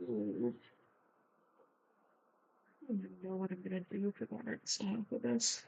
Ooh, I don't even know what I'm gonna do for the art style for this.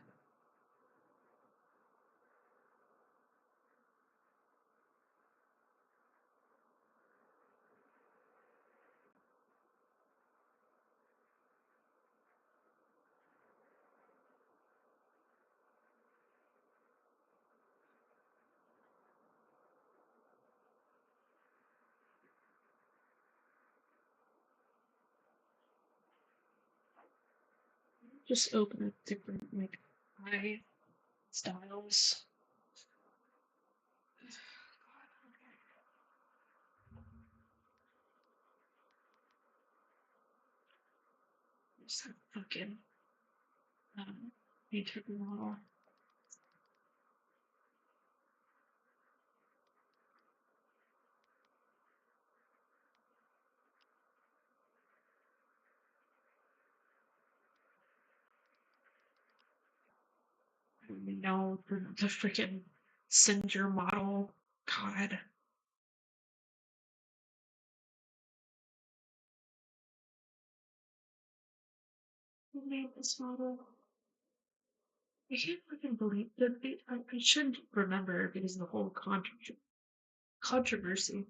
Just open up different like eye styles. Just have fucking vtuber model. I don't even know the freaking Singer model. God. Who made this model? I can't fucking believe that I should remember because of the whole controversy.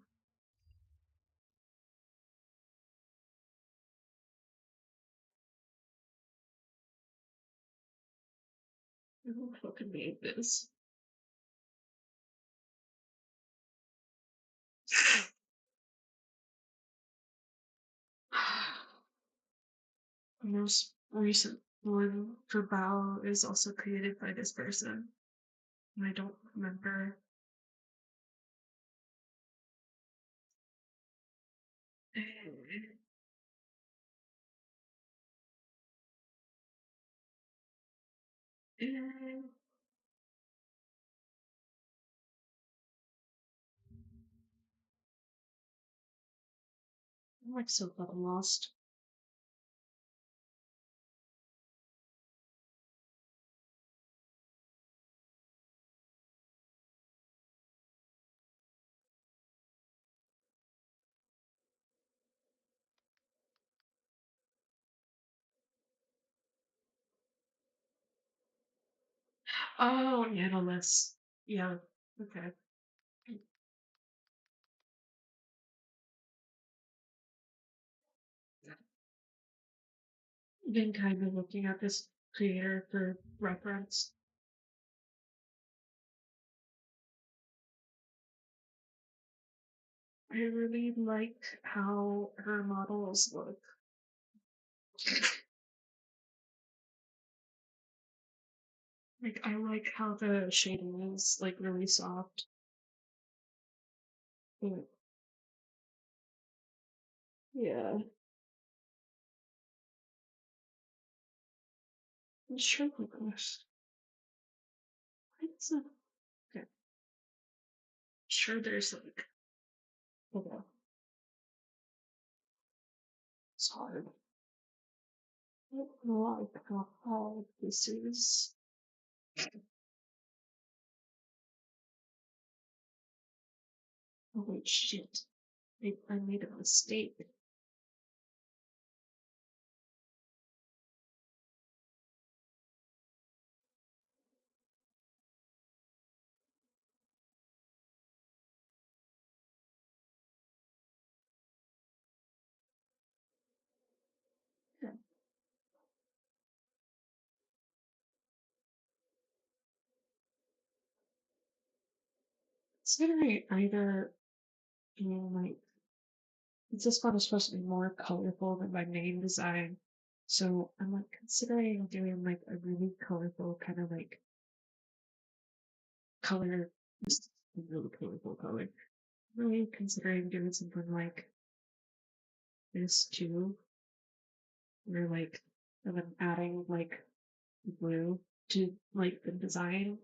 Who fucking made this? The most recent one for Bao is also created by this person. And I don't remember. I'm like so fucking lost. Oh, analysts. Yeah. Okay. Been kind of looking at this creator for reference. I really like how her models look. Like I like how the shading is like really soft. But yeah. I'm sure like this. It's a, okay. Sure there's like okay. It's hard. I don't know like how hard this is. Oh wait shit. I made a mistake. Yeah. Considering either being like this one is supposed to be more colorful than my main design. So I'm like considering doing like a really colorful kind of like color, just a really colorful color. Really considering doing something like this too, where like and then adding like blue to like the design.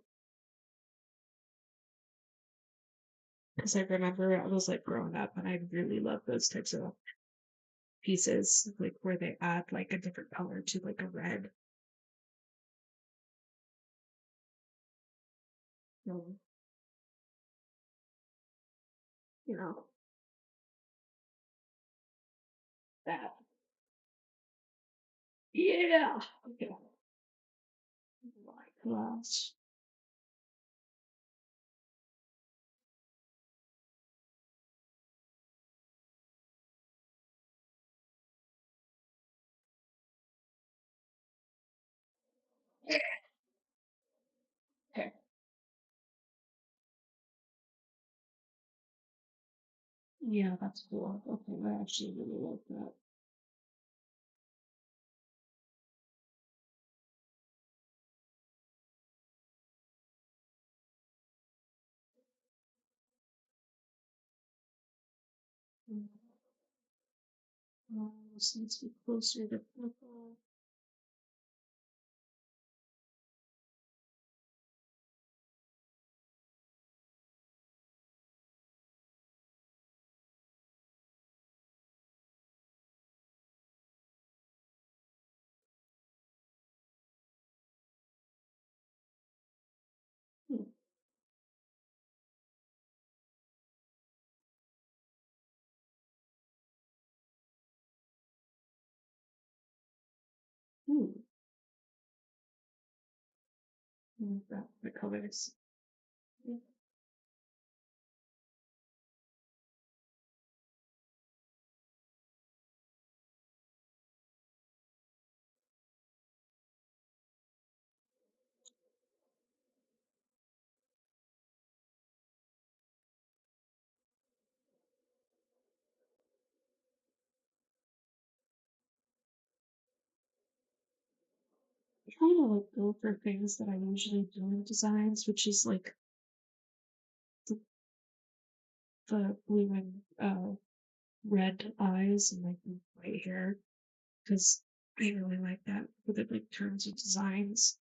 Because I remember I was like growing up and I really loved those types of pieces, like where they add like a different color to like a red. So, you know, That. Yeah. Okay. My gosh. Okay. Yeah, that's cool. Okay, I actually really like that. Mm. This needs to be closer to purple. Hmm. Hmm. I like that. The colors. Yeah. I try to like go for things that I usually do in designs, which is like the, the blue and red eyes and like white hair, because I really like that for the like terms of designs.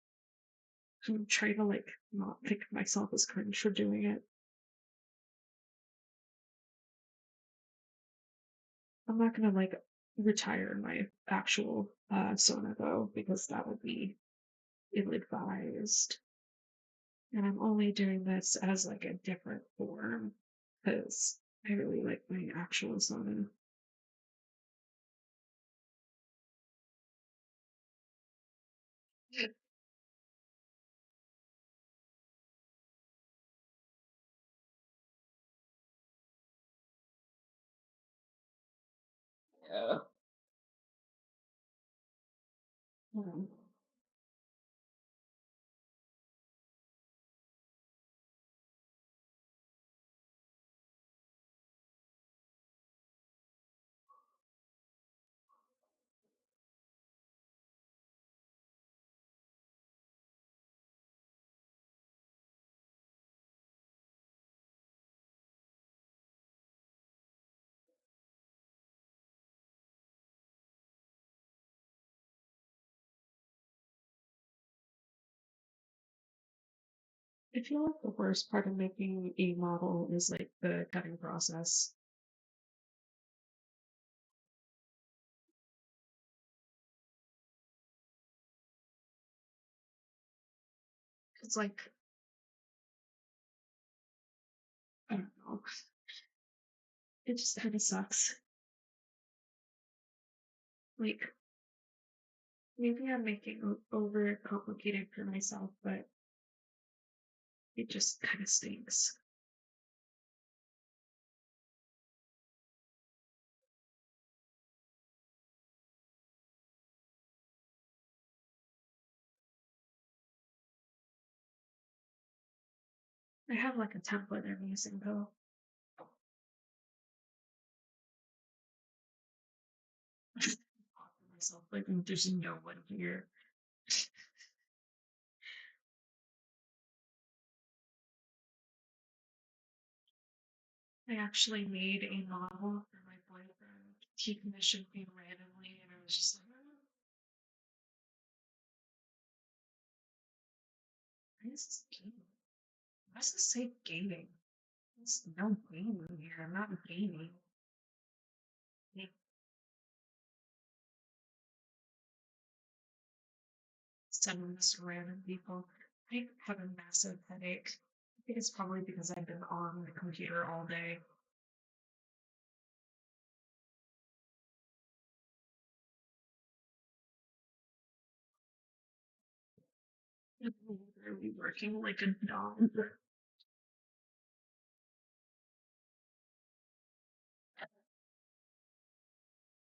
I'm trying to like not think of myself as cringe for doing it. I'm not gonna like retire my actual Sona though, because that would be ill advised. And I'm only doing this as like a different form because I really like my actual Sona. Yeah. Um, I feel like the worst part of making a model is like the cutting process. It's like, I don't know, it just kind of sucks. Like, maybe I'm making over complicated for myself, but it just kind of stinks. I have like a template I'm using though. Myself, like, there's no one here. I actually made a model for my boyfriend. He commissioned me randomly, and I was just like, "Oh, why is this gaming? Why does this say gaming? There's no gaming here. I'm not gaming." Like, sending this to random people. I have a massive headache. I think it's probably because I've been on the computer all day. literally working like a dog.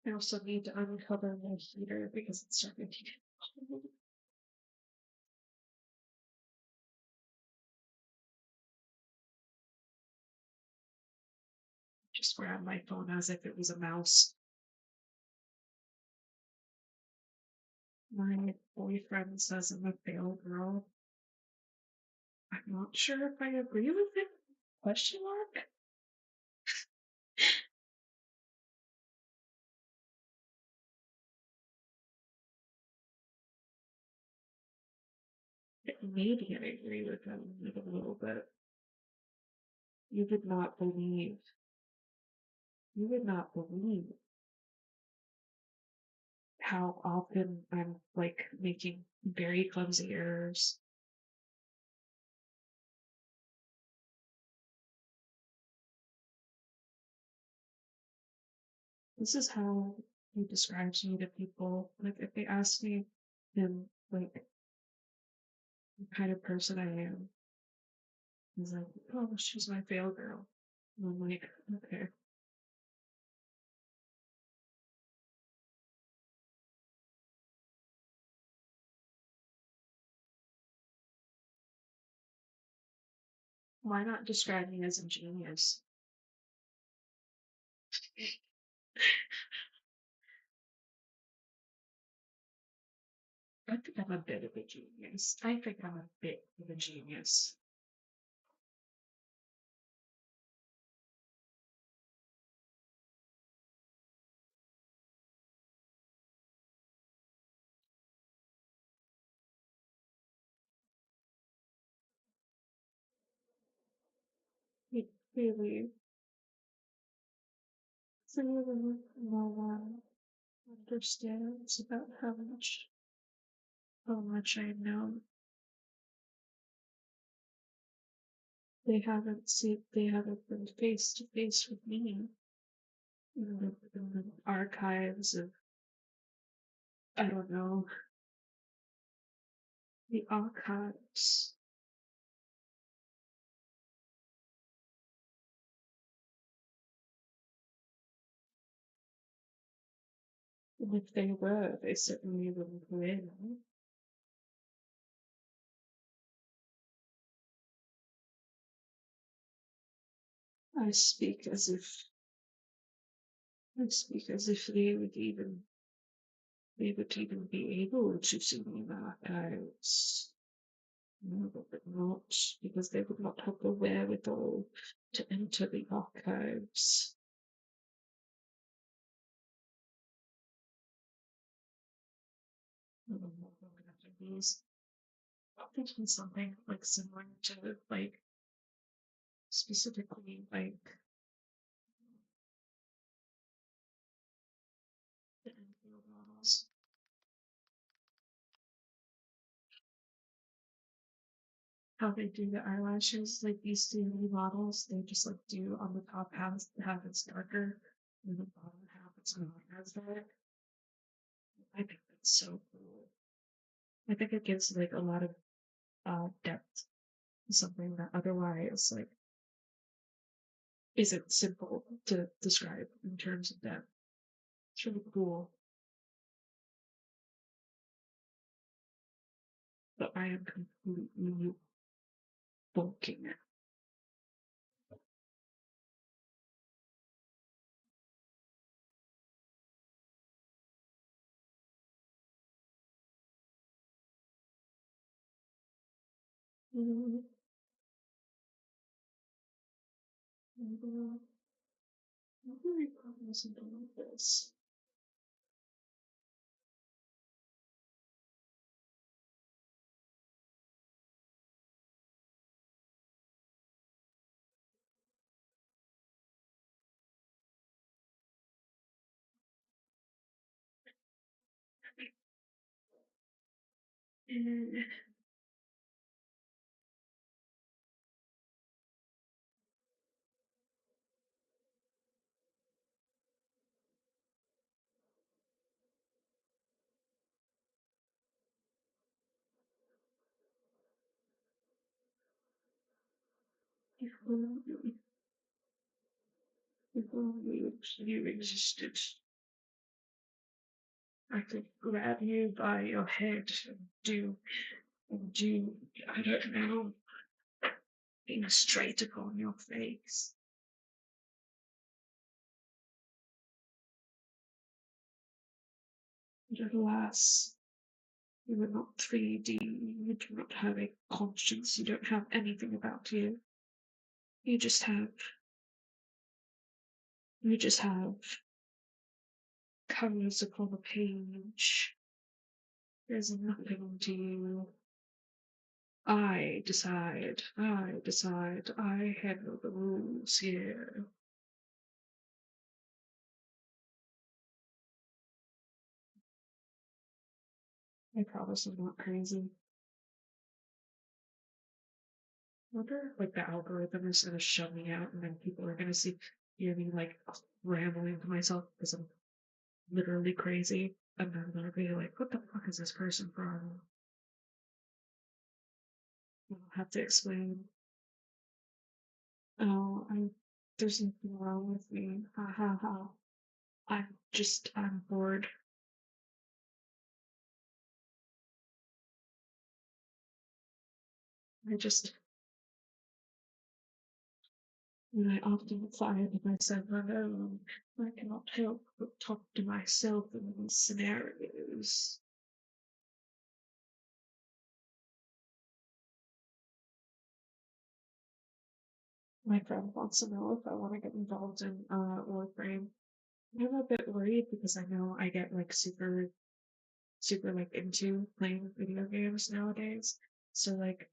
I also need to uncover my heater because it's starting to get cold. Just grab my phone as if it was a mouse. My boyfriend says I'm a fail girl. I'm not sure if I agree with it. Question mark? Maybe I agree with him a little bit. You would not believe. You would not believe how often I'm like making very clumsy errors. This is how he describes me to people. Like if they ask me him like the kind of person I am, he's like, "Oh, she's my fail girl." And I'm like, okay, why not describe me as a genius? I think I'm a bit of a genius. I think I'm a bit of a genius. He clearly, clearly no one understands about how much I know. They haven't been face to face with me in the archives of, I don't know, the archives. And if they were, they certainly wouldn't win. I speak as if I speak as if they would even be able to see me in the archives. No, they would not, because they would not have the wherewithal to enter the archives. I don't know if I'm gonna do these. I'm thinking something like similar to like specifically like the Enfield models. How they do the eyelashes, like these 3D models, they just like do on the top half it's darker, and the bottom half it's not as dark. I think that's so cool. I think it gives like a lot of depth to something that otherwise like isn't simple to describe in terms of depth. It's really cool, but I am completely bulking. I'm really something like this. And If only, if only you existed, I could grab you by your head and do, I don't know, things straight upon your face. But alas, you are not 3D, you do not have a conscience, you don't have anything about you. You just have, you just have colors upon a page. There's nothing to you. I handle the rules here. I promise I'm not crazy. I wonder if like the algorithm is gonna shut me out and then people are gonna hear me like rambling to myself because I'm literally crazy. And then they'll be like, what the fuck is this person from? I'll have to explain. Oh, there's nothing wrong with me. Ha ha ha. I'm bored. I just, and I often find myself alone. I cannot help but talk to myself in these scenarios. My friend wants to know if I want to get involved in Warframe. I'm a bit worried because I know I get like super like into playing video games nowadays. So like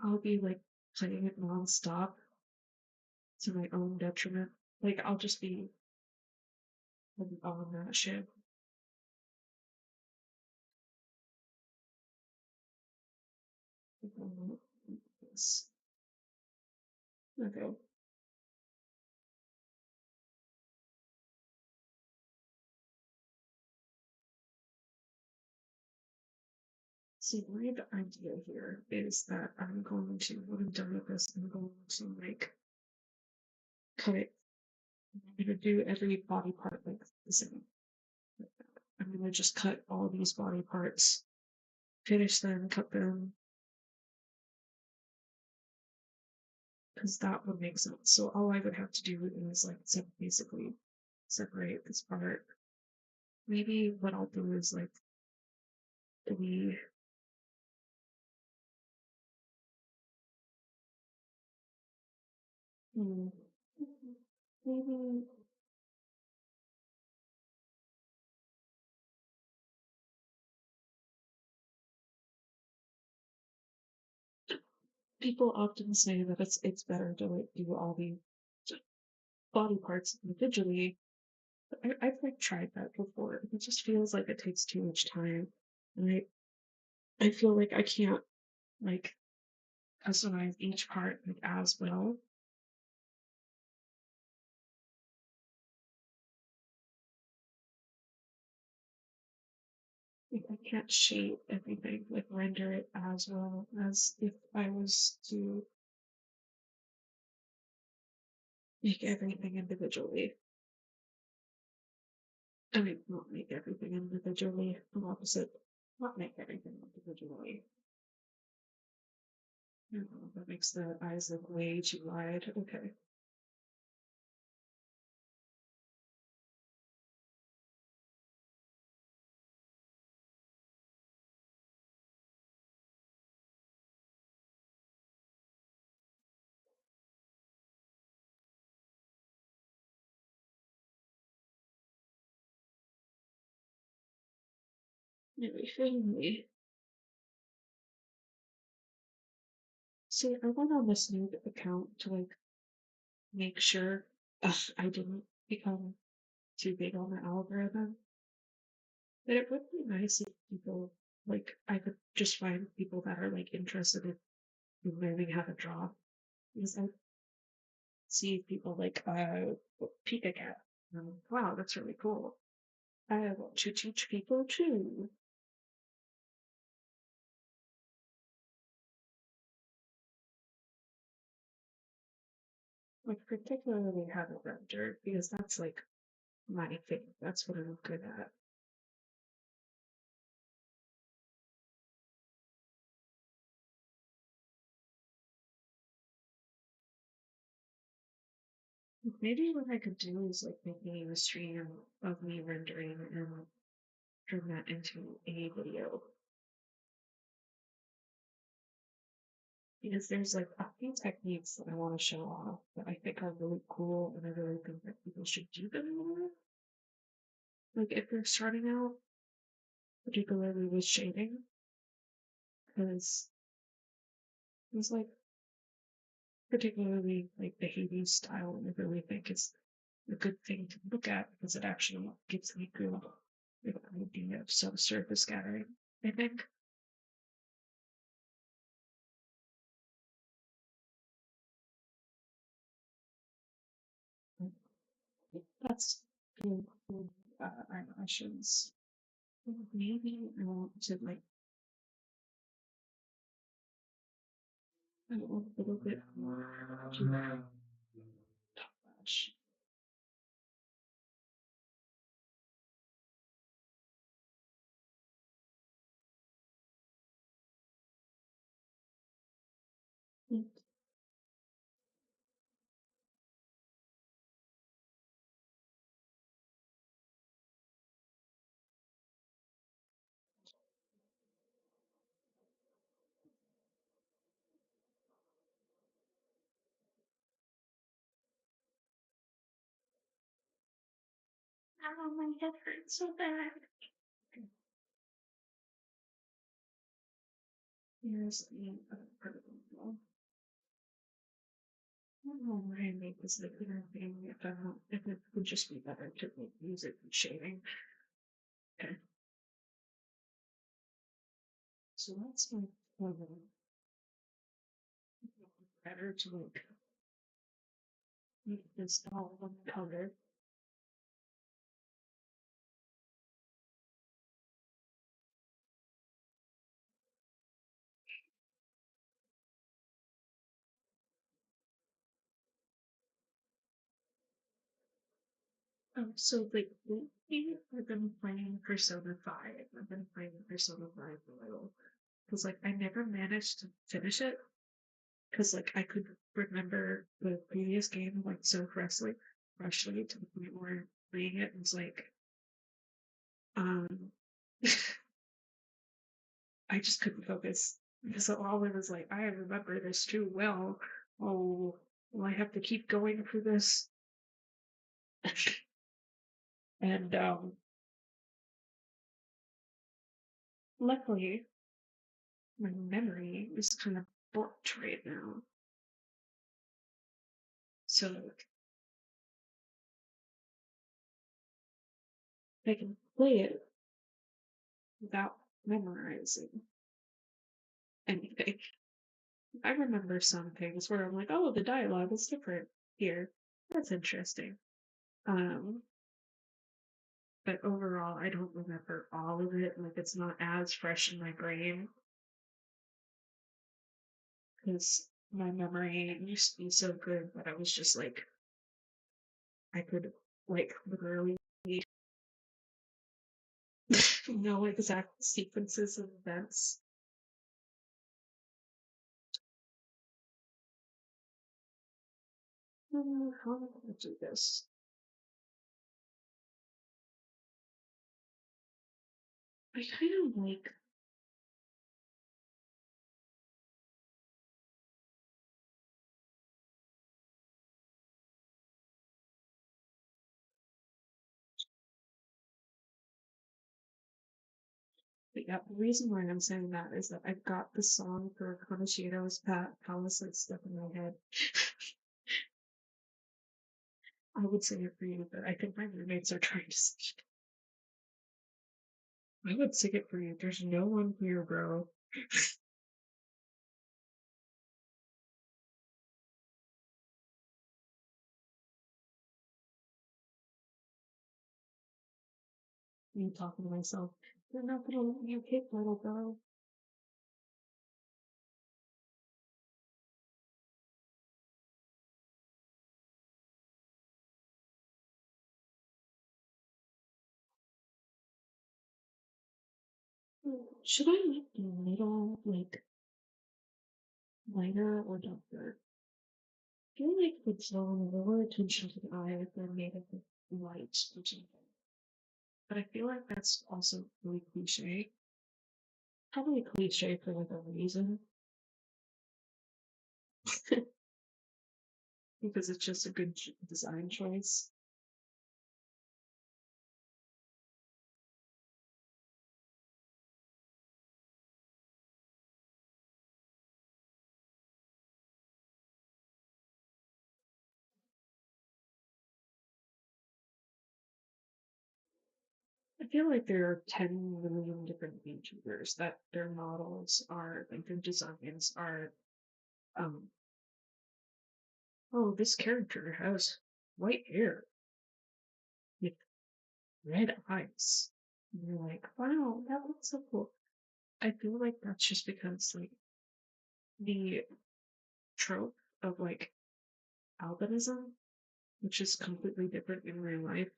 I'll be like playing it nonstop to my own detriment. Like I'll just be like, on that shit. Yes. Okay. See, my idea here is that I'm going to, when I'm done with this, I'm going to like cut it. I'm gonna do every body part like the same. I'm gonna just cut all these body parts, finish them, cut them, because that would make sense. So all I would have to do is like basically separate this part. Maybe what I'll do is like we hmm, maybe people often say that it's better to like do all the body parts individually. But I've like tried that before. It just feels like it takes too much time, and I feel like I can't like customize each part like as well. Like I can't shape everything, like render it as well as if I was to make everything individually. I mean, not make everything individually. The opposite. Not make everything individually. No, that makes the eyes look way too wide. Okay. Maybe family. See, I went on this new account to like make sure I didn't become too big on the algorithm. But it would be nice if people like I could just find people that are like interested in learning how to draw. Because I see people like Pika Cat. Wow, that's really cool. I want to teach people too. like particularly how to render because that's like my thing. That's what I'm good at. Maybe what I could do is like making a stream of me rendering and turn that into a video. Because there's like a few techniques that I want to show off that I think are really cool and I really think that people should do them more. Like if they're starting out, particularly with shading, because it's like particularly like the Hades style, and I really think it's a good thing to look at because it actually gives me good idea of subsurface scattering. I think that's good for eyelashes. Maybe I want to like a little bit more to top lash. Ow, my head hurts so bad. Here's the particle. I don't know why I made this like inner thing if it would just be better to like, use it for shading. Okay. So that's my color. Better to like make this all one color. So like lately I've been playing Persona 5. I've been playing Persona 5 a little. Because like I never managed to finish it. Because like I could remember the previous game like so freshly to the point where playing it was like um I just couldn't focus. Because all it was like, I remember this too well. Oh, well, I have to keep going through this. And luckily, my memory is kind of blocked right now. So I can play it without memorizing anything. I remember some things where I'm like, oh, the dialogue is different here. That's interesting. Um, but overall, I don't remember all of it. Like, it's not as fresh in my brain because my memory used to be so good that I was just like, I could, like, literally know exact sequences of events. How am I going to do this? I kind of like But yeah, the reason why I'm saying that is that I've got the song for Konoshiro's Palace like stuck in my head. I would sing it for you, but I think my roommates are trying to sing it. I would sing it for you. There's no one here, bro. Me talking to myself. They're not gonna let you hit, little girl. Should I make the middle like lighter or darker? I feel like it would draw more attention to the eye if they're made of light or something. But I feel like that's also really cliche. Probably cliche for like a reason, because it's just a good design choice. I feel like there are 10 million different VTubers that their models are, like their designs are, um, oh, this character has white hair with red eyes. And you're like, wow, that looks so cool. I feel like that's just because, like, the trope of, like, albinism, which is completely different in real life,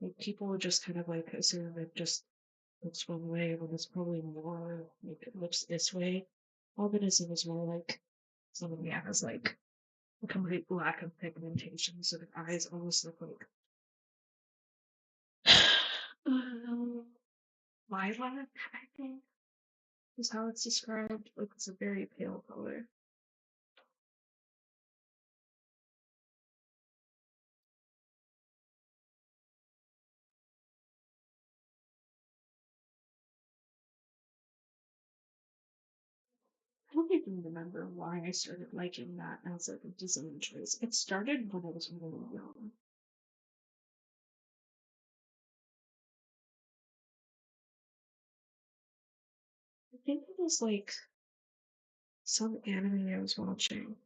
like, people would just kind of, like, assume it just looks one way when it's probably more, like, it looks this way. Albinism is more like somebody has, like, a complete lack of pigmentation, so their eyes almost look like um, lilac, I think, is how it's described. Like it's a very pale color. I don't even remember why I started liking that as like a design choice. It started when I was really young. I think it was like some anime I was watching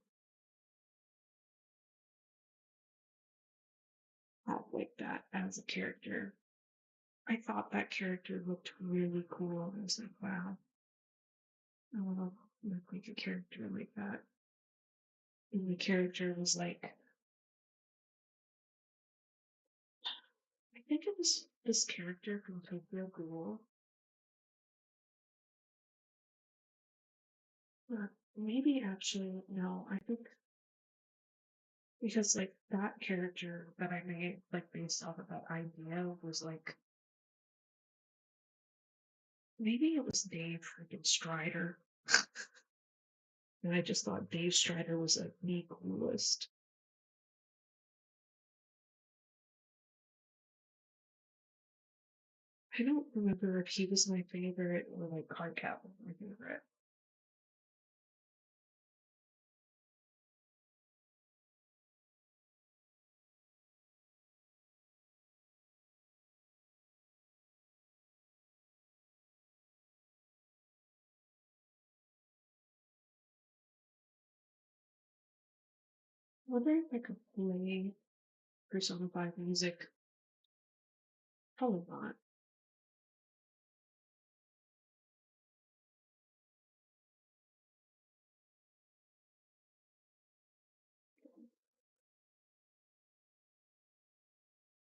had like that as a character. I thought that character looked really cool. I was like, wow, I want to look like a character like that. And the character was like, I think it was this character from Tokyo Ghoul. Maybe actually, no, I think because like that character that I made, like based off of that idea, was like maybe it was Dave freaking Strider. And I just thought Dave Strider was like the coolest. I don't remember if he was my favorite or like Hardcap was my favorite. I wonder if I could play Persona 5 music. Probably not.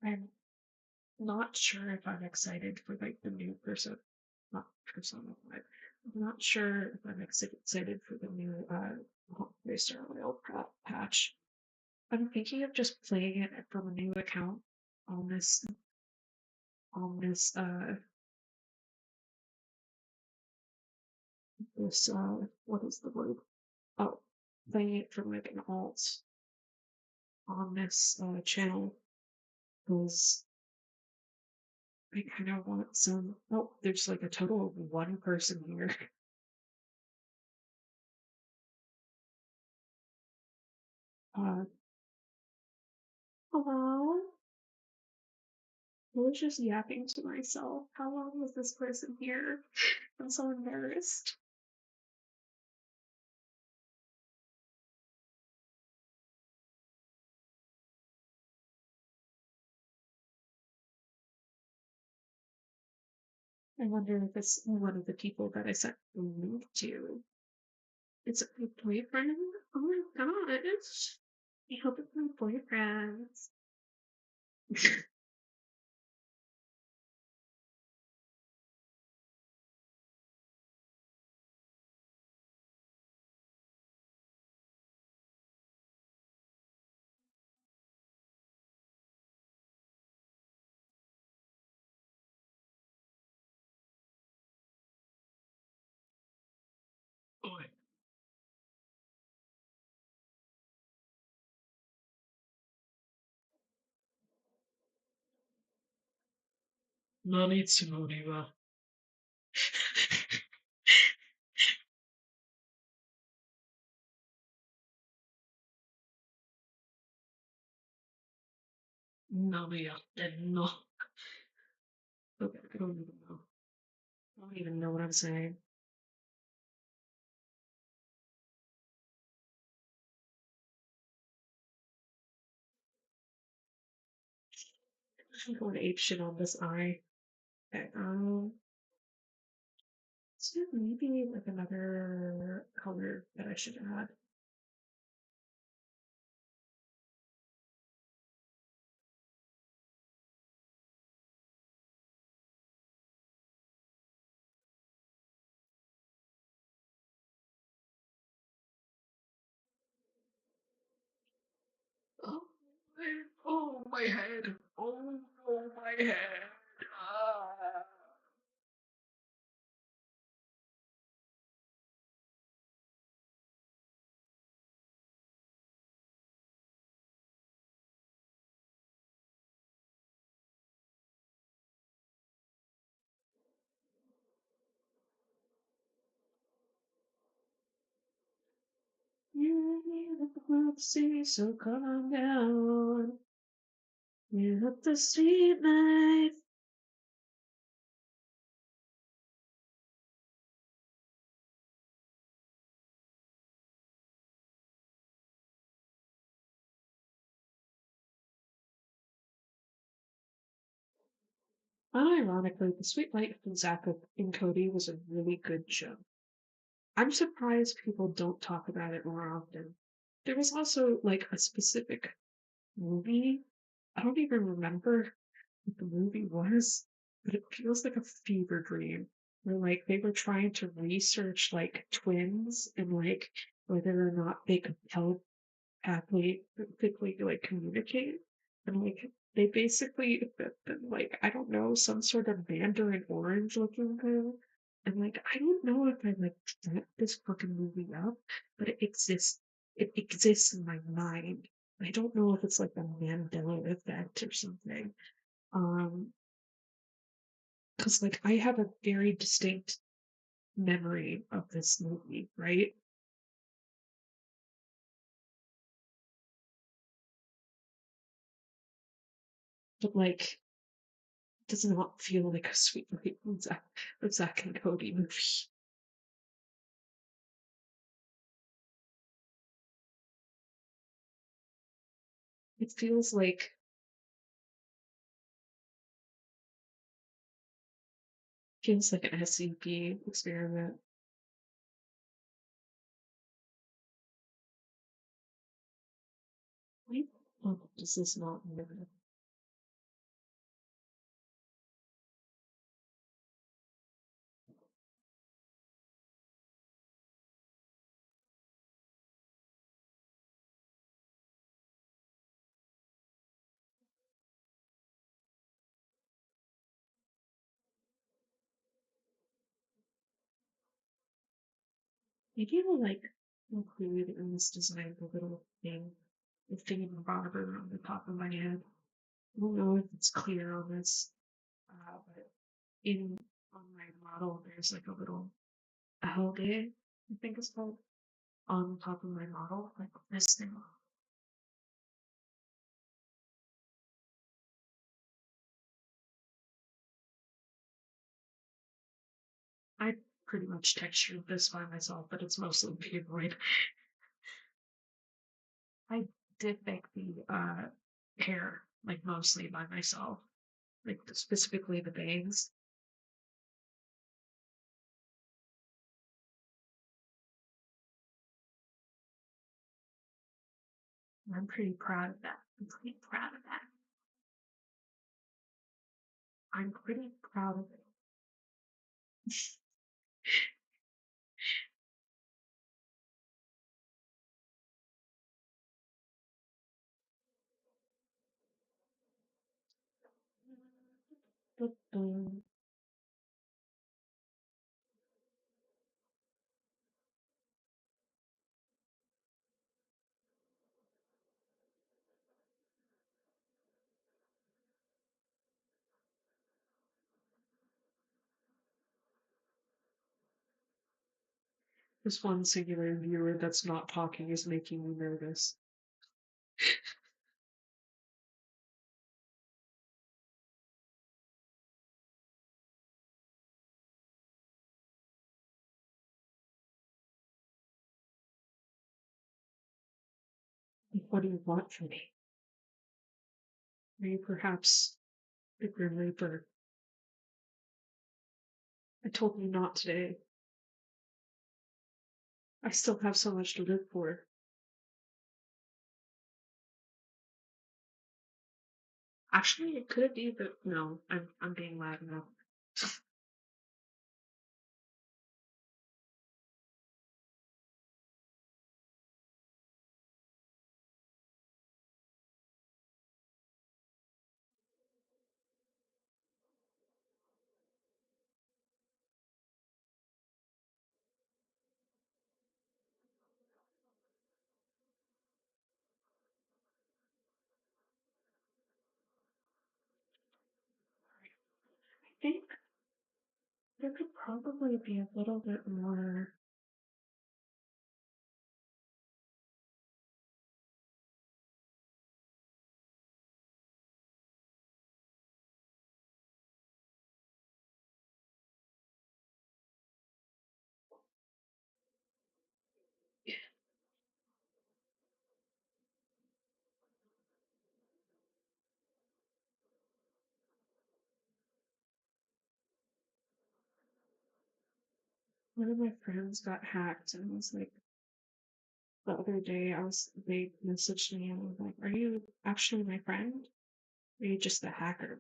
I'm not sure if I'm excited for like the new Persona, not Persona 5. I'm not sure if I'm excited for the new Holiday Star Rail patch. I'm thinking of just playing it from a new account on this what is the word? Oh, playing it from like an alt on this channel because I kind of want some. Oh, there's like a total of one person here. Uh, hello. I was just yapping to myself. How long was this person here? I'm so embarrassed. I wonder if it's one of the people that I sent the link to. It's my boyfriend? Oh my gosh. I hope it's my boyfriend. 何つもりは。何やってんの? Okay, I don't even know. I don't even know what I'm saying. I'm going to ape shit on this eye. Okay, so maybe like another color that I should add. Oh, oh my head. Oh no, my head. Ah. You need the sea, so calm down. You let the sweet life. Unironically, The Sweet Life of Zach and Cody was a really good show. I'm surprised people don't talk about it more often. There was also like a specific movie. I don't even remember what the movie was, but it feels like a fever dream where like they were trying to research like twins and like whether or not they could telepathically like communicate. And like they basically like I don't know, some sort of mandarin orange looking thing. And like I don't know if I like dreamt this fucking movie up, but it exists in my mind. I don't know if it's like a Mandela effect or something. Um, because like I have a very distinct memory of this movie, right? But like does not feel like a Sweet Life of Zach and Cody movie. It feels like an SCP experiment. Why does this not work? Maybe we'll like include in this design a little thing, a thing barber on the top of my head. I don't know if it's clear on this, but in on my model there's like a little algae, I think it's called, on top of my model, like this thing. I pretty much textured this by myself, but it's mostly Polaroid. I did make the hair like mostly by myself, like specifically the bangs. I'm pretty proud of that. I'm pretty proud of that. I'm pretty proud of it. This one singular viewer that's not talking is making me nervous. What do you want from me? Are you perhaps the Grim Reaper? I told you not today. I still have so much to live for. Actually, it could be, but no, I'm being loud enough. I think there could probably be a little bit more. One of my friends got hacked, and I was like, the other day, they messaged me and was like, "Are you actually my friend? Or are you just a hacker?"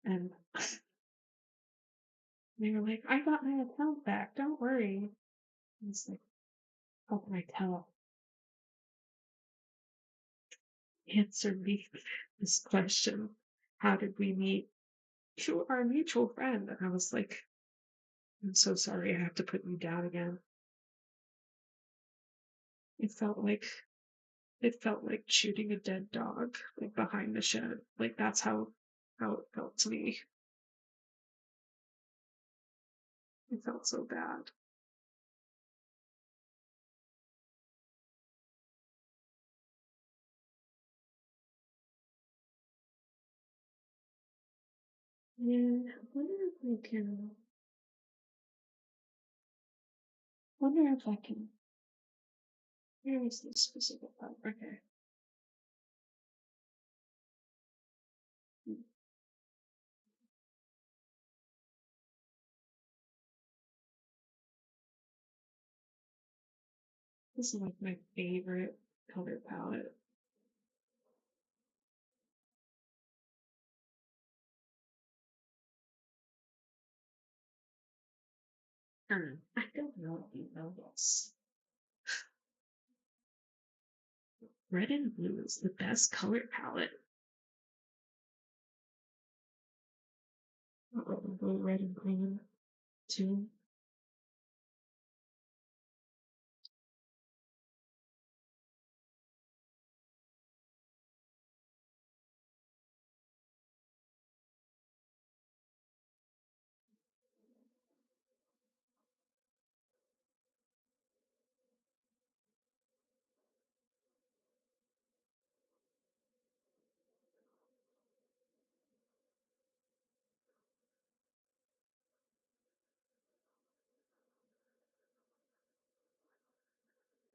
And they were like, "I got my account back. Don't worry." I was like, "How can I tell?" Answer me this question. How did we meet? You are a mutual friend. And I was like, "I'm so sorry. I have to put you down again." It felt like it felt like shooting a dead dog, like behind the shed. Like that's how it felt to me. It felt so bad. And I wonder if I can, where is this specific part? Okay. This is like my favorite color palette. I don't know if you know this. Red and blue is the best color palette. Red and green too.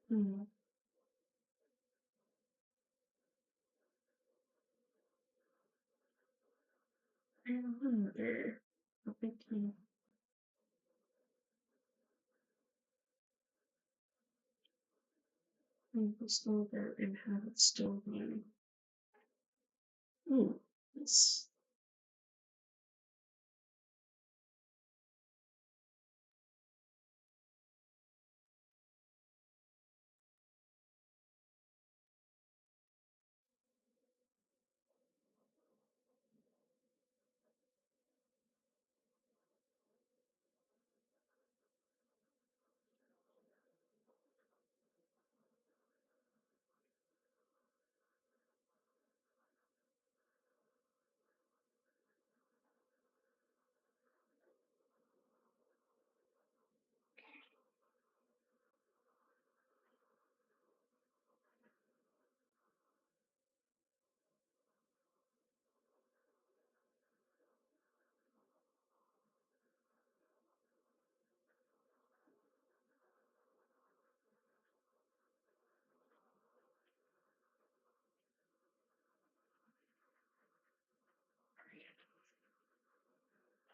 Hmm. I wonder. I'm thinking it's over and have it still be. Hmm. This.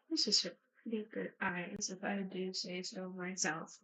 This is a pretty good eyes, if I do say so myself.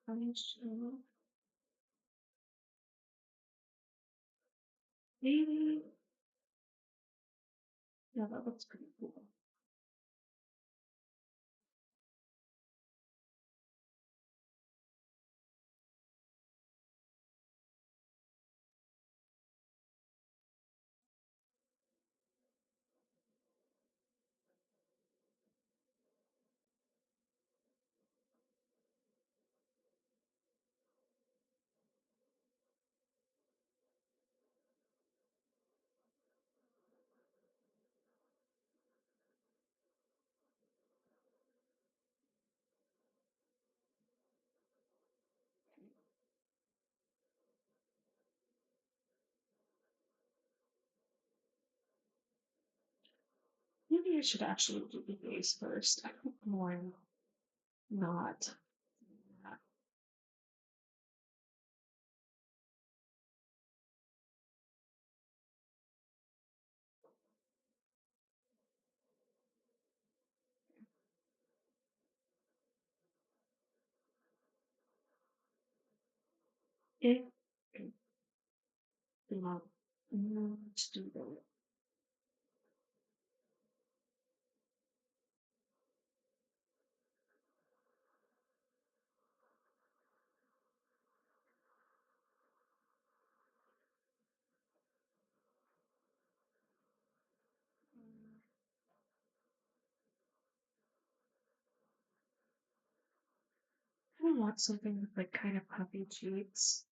And so maybe, yeah, that looks pretty cool. Maybe I should actually do the base first. I think more not. It, not, let's do that. I want something with like kind of puffy cheeks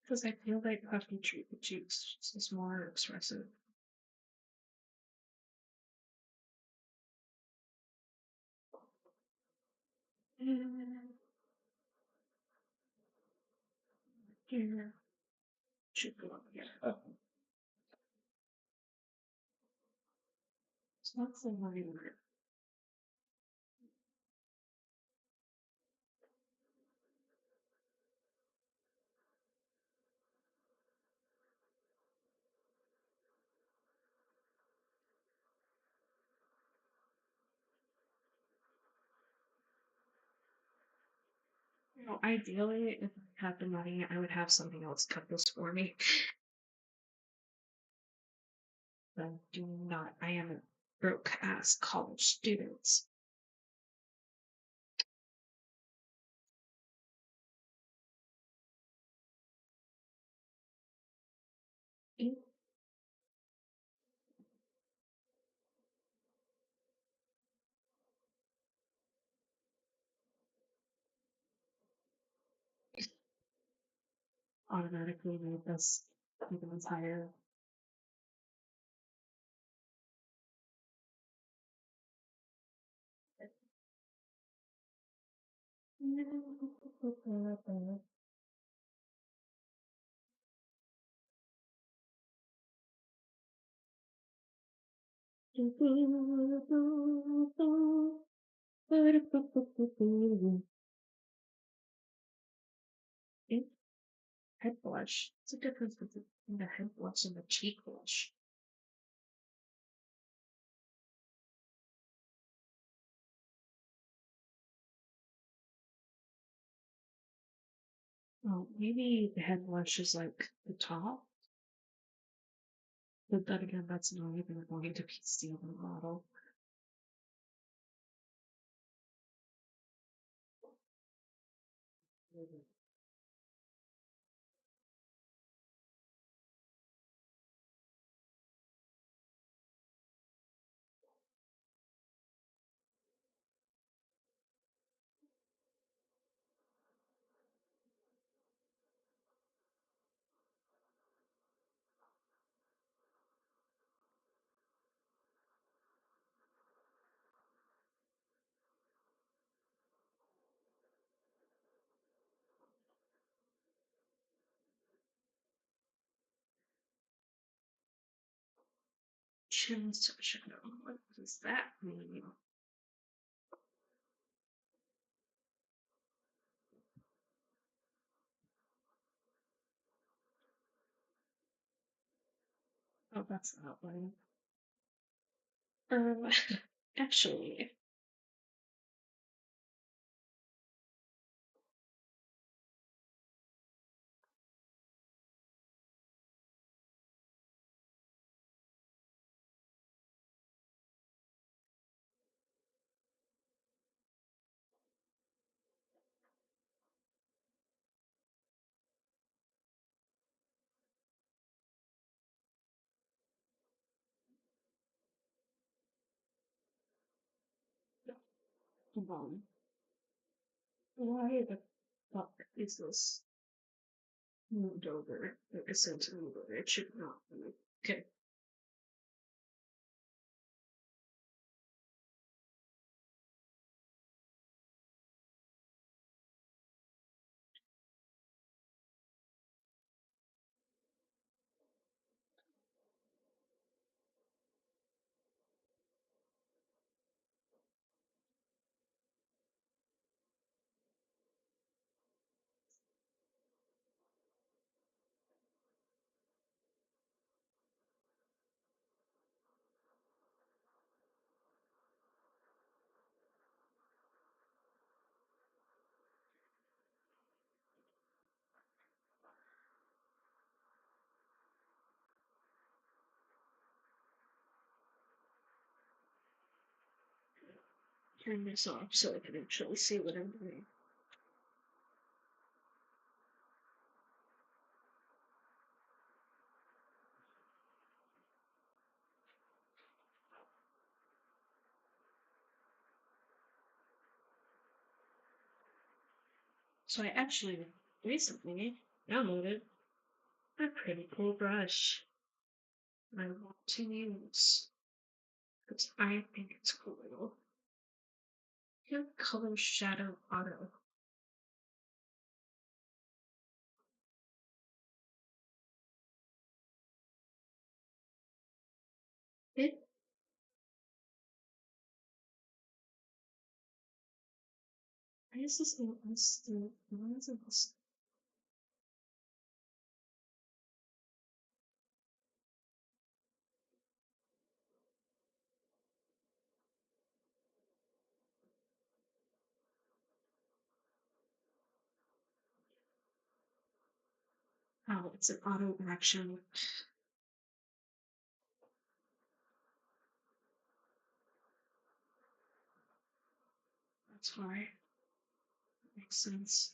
because I feel like puffy cheeks is more expressive. And here should go up here. Oh. It's not so weird. You know, ideally, if I had the money, I would have something else cut this for me. But I do not. I am a broke ass college student. It automatically made this even entire. It head blush. What's the difference between the head blush and the cheek blush? Oh, maybe the head blush is like the top, but then again, that's not even going to be stealing model. Chin shadow. What does that mean? Oh, that's the outline. Um, actually, hold on. Why the fuck is this moved over? Like I said to move over. It should not be. Okay. Turn this off so I can actually see what I'm doing. So I actually recently downloaded a pretty cool brush I want to use because I think it's cool. Hue color shadow auto. It why is this in instant? Why is this? Oh, it's an auto action. That's why. Makes sense.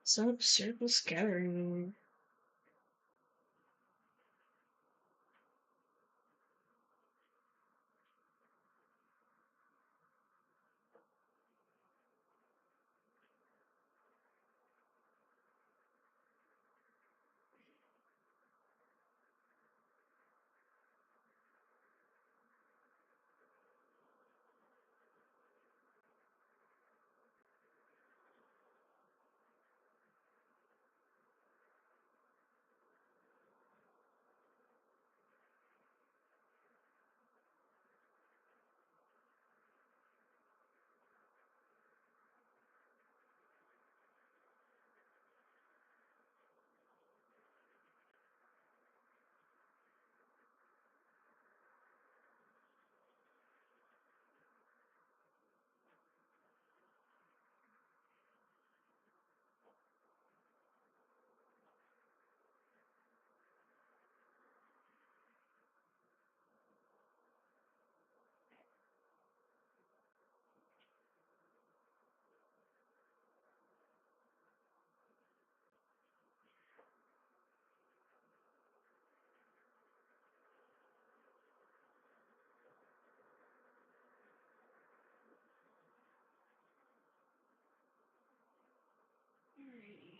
So super scary. Alrighty.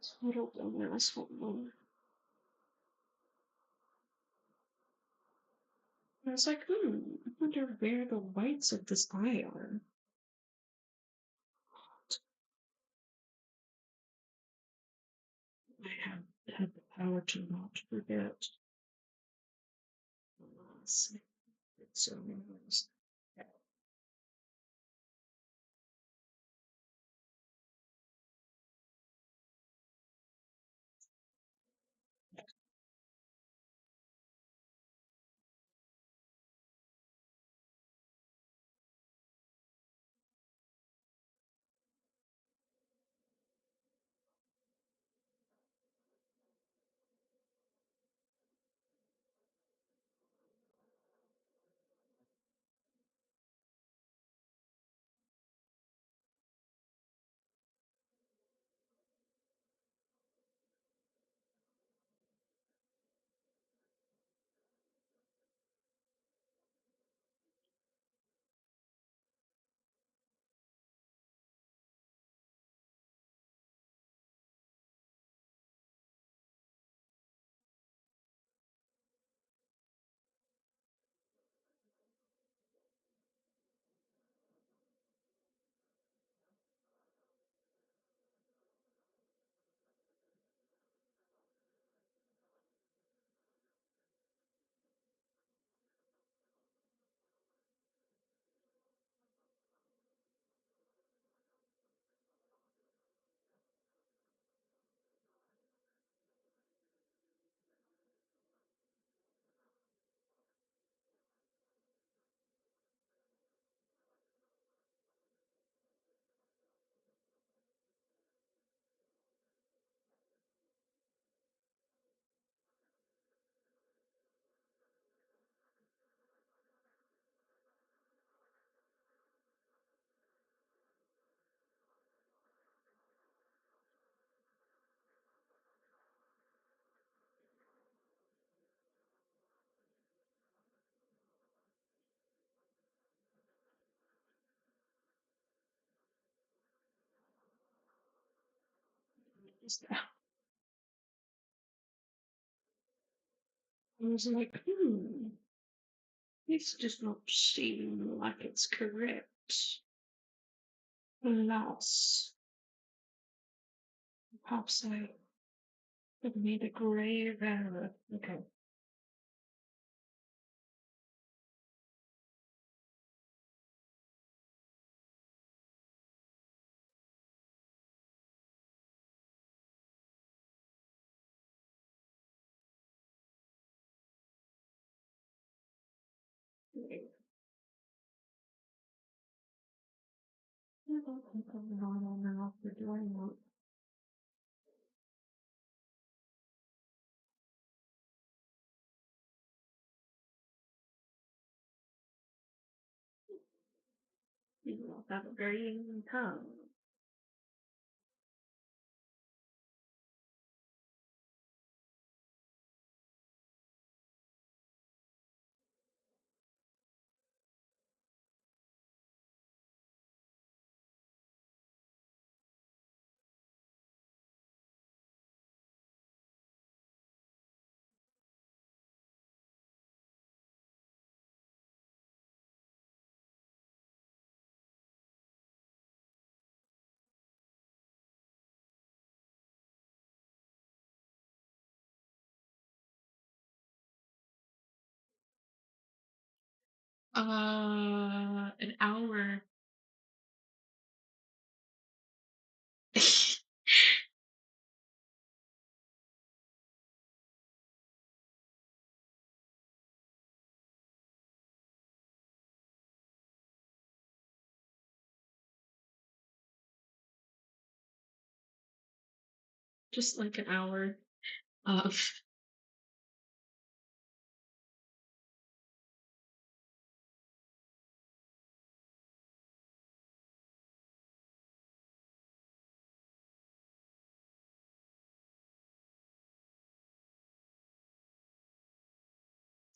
Total dumbass. Hold on. I was like, I wonder where the whites of this eye are. I have had the power to not forget. Let's see. So I was like, this does not seem like it's correct. Alas, perhaps I have made a grave error. Okay. I don't think I'm normal now for doing that. You don't have a very tongue. An hour. Just like an hour of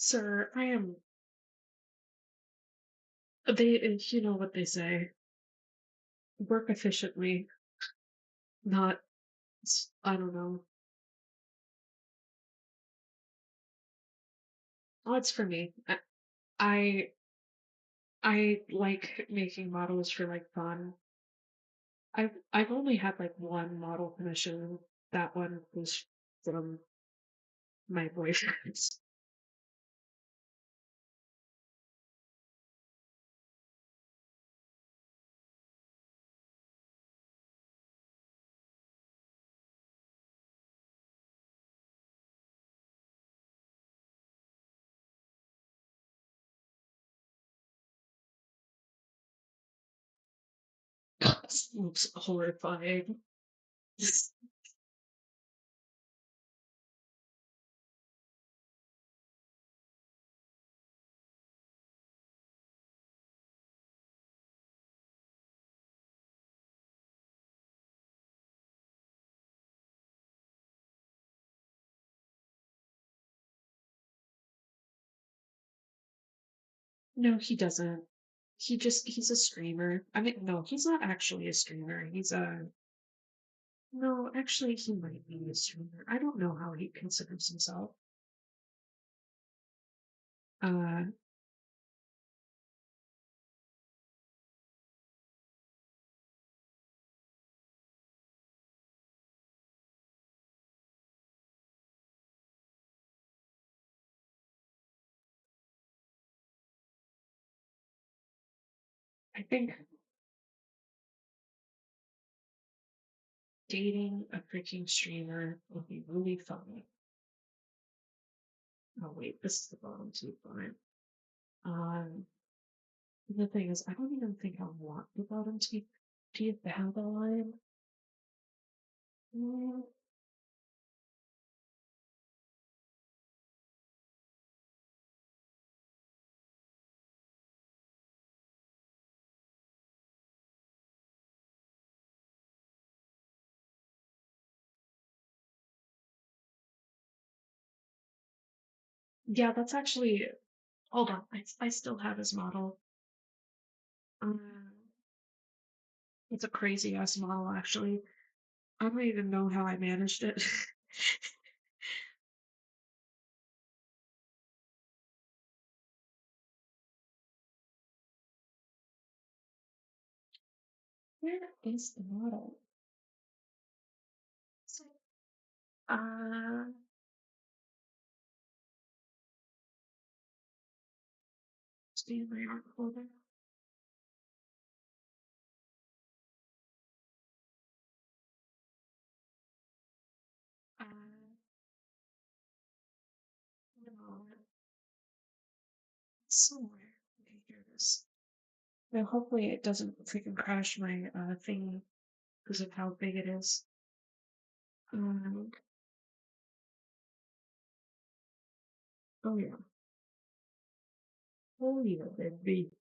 sir, I am they you know what they say. Work efficiently, not I don't know. Oh, it's for me. I I like making models for like fun. I've only had like one model commission. That one was from my boyfriend. It's horrifying. No, he doesn't. He's a streamer. I mean, no, he's not actually a streamer. He's a no, actually he might be a streamer. I don't know how he considers himself. Uh I think dating a freaking streamer would be really fun. Oh wait, this is the bottom two fine. Um the thing is I don't even think I want the bottom two. Do you have the line? Mm, yeah, that's actually hold on. I still have his model. Um it's a crazy ass model actually. I don't even know how I managed it. Where is the model? So, uh, stay in my art folder. Uh, no, somewhere. Okay, here it is. Now, hopefully, it doesn't freaking crash my thingy because of how big it is. Um, oh yeah, oh yeah, baby.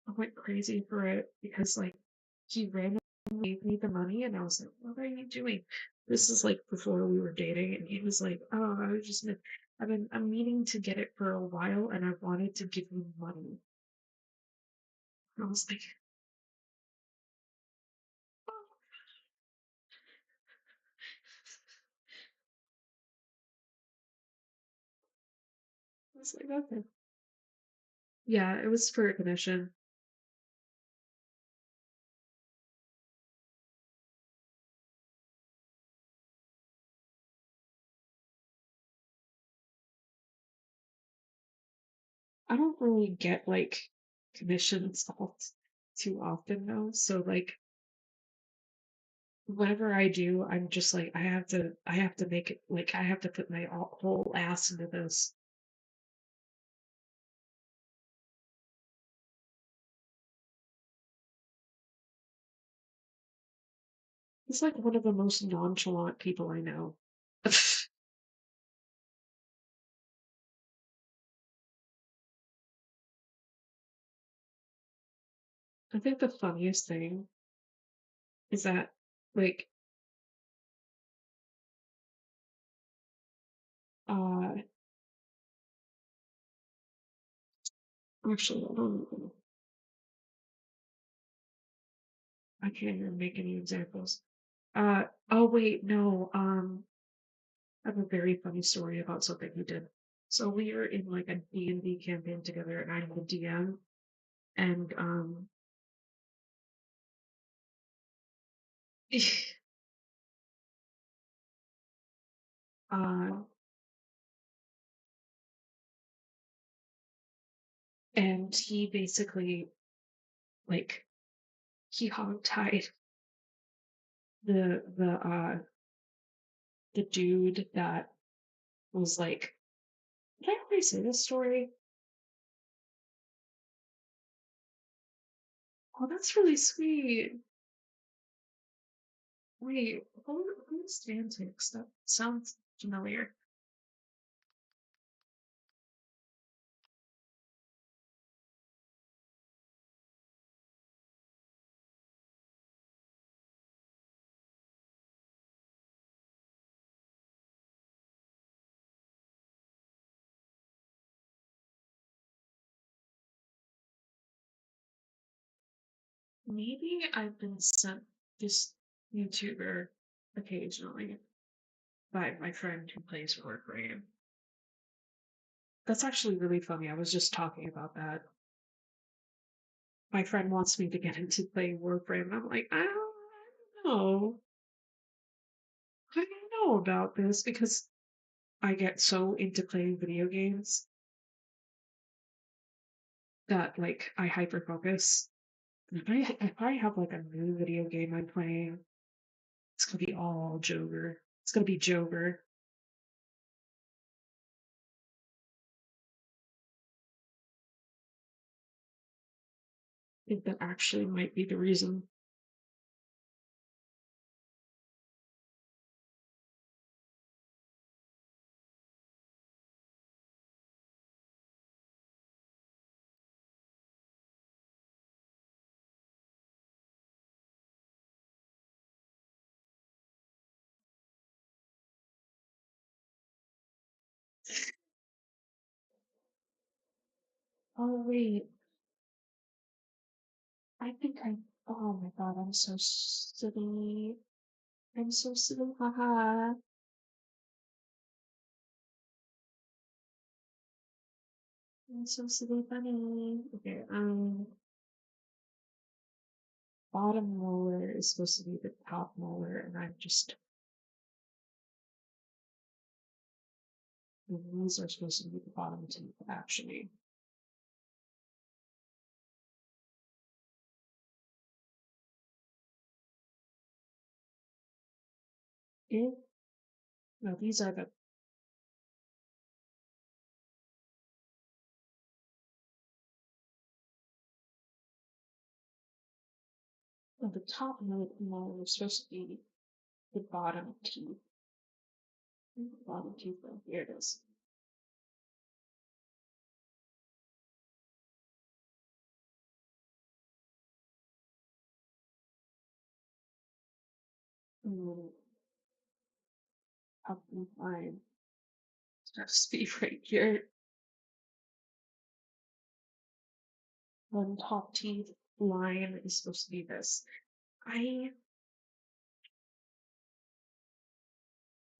I went crazy for it because like he randomly gave me the money, and I was like, "What are you doing?" This is like before we were dating, and he was like, "Oh, I was just, I'm meaning to get it for a while, and I wanted to give you money." And I was like, "Oh." I was like, "Okay." Yeah, it was for a commission. I don't really get like commissions all too often though, so like whatever I do, I'm just like I have to make it like I have to put my whole ass into this. He's like one of the most nonchalant people I know. I think the funniest thing is that, like, uh, actually, I can't even make any examples. Oh wait, no. I have a very funny story about something he did. So we were in like a D&D campaign together, and I'm the DM, and uh, and he basically like he hogtied the dude that was like, did I already say this story? Oh, that's really sweet. Wait, who's Stantix? That sounds familiar. Maybe I've been sent this YouTuber occasionally by my friend who plays Warframe. That's actually really funny. I was just talking about that. My friend wants me to get into playing Warframe, and I'm like, don't know. I don't know about this because I get so into playing video games that like I hyper focus. If I have like a new video game I'm playing, it's gonna be all Jover. It's gonna be Jover. I think that actually might be the reason. Oh wait, I think I. Oh my god, I'm so silly. I'm so silly. Haha. I'm so silly funny. Okay. Bottom molar is supposed to be the top molar, and I'm just. These are supposed to be the bottom teeth, actually. If no, these are the top molar is supposed to be the bottom teeth. The bottom teeth, right here it is. And then top teeth line starts to be right here. Then top teeth line is supposed to be this. I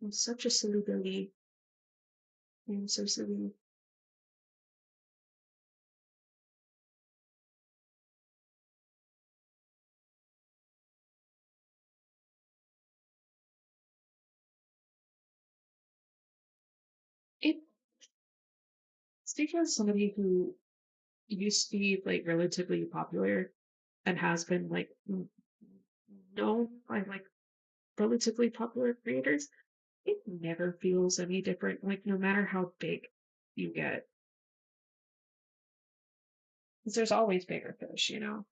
am such a silly Billy. I am so silly. It speaking as somebody who used to be like relatively popular and has been like known by like relatively popular creators, it never feels any different. Like no matter how big you get, 'cause there's always bigger fish, you know.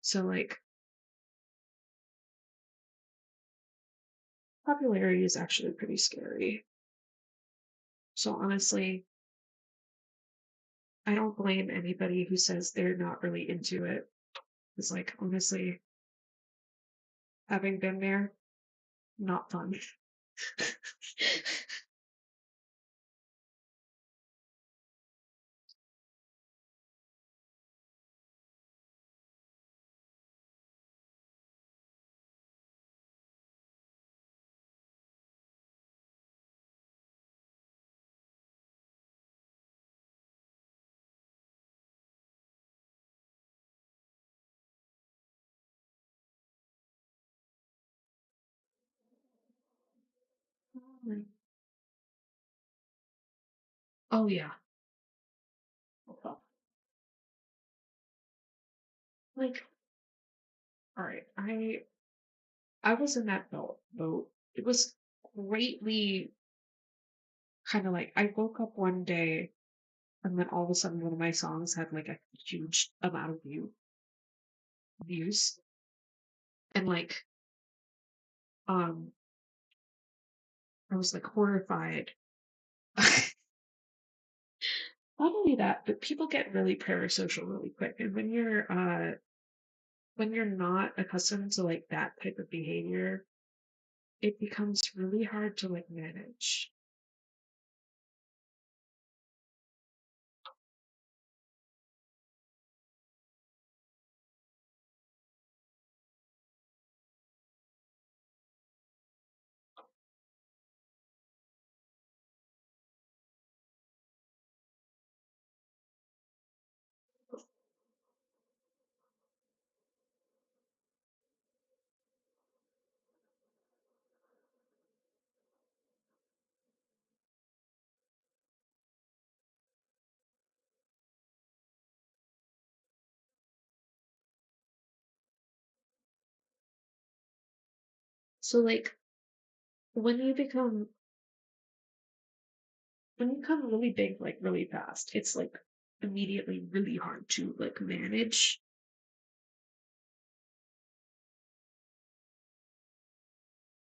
So like popularity is actually pretty scary. So honestly, I don't blame anybody who says they're not really into it. It's like, honestly, having been there, not fun. Oh yeah. Like, all right, I was in that boat. It was greatly kind of like I woke up one day and then all of a sudden one of my songs had like a huge amount of views and like um I was like horrified. Not only that, but people get really parasocial really quick. And when you're not accustomed to like that type of behavior, it becomes really hard to like manage. So like when you become when you become really big like really fast, it's like immediately really hard to like manage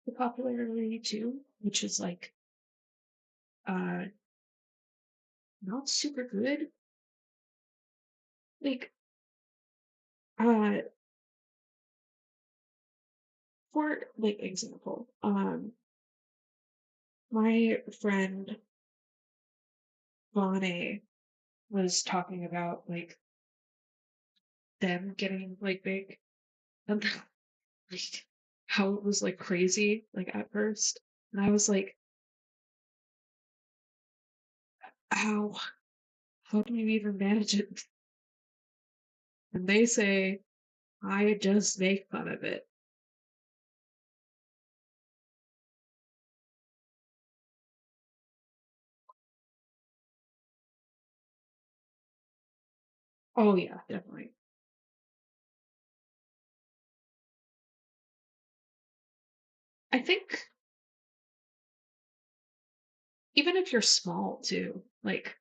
the popularity too, which is like uh not super good. Like uh for like example, my friend Vane was talking about like them getting like big and like how it was like crazy like at first. And I was like, how how do you even manage it? And they say I just make fun of it. Oh yeah, definitely. I think even if you're small too, like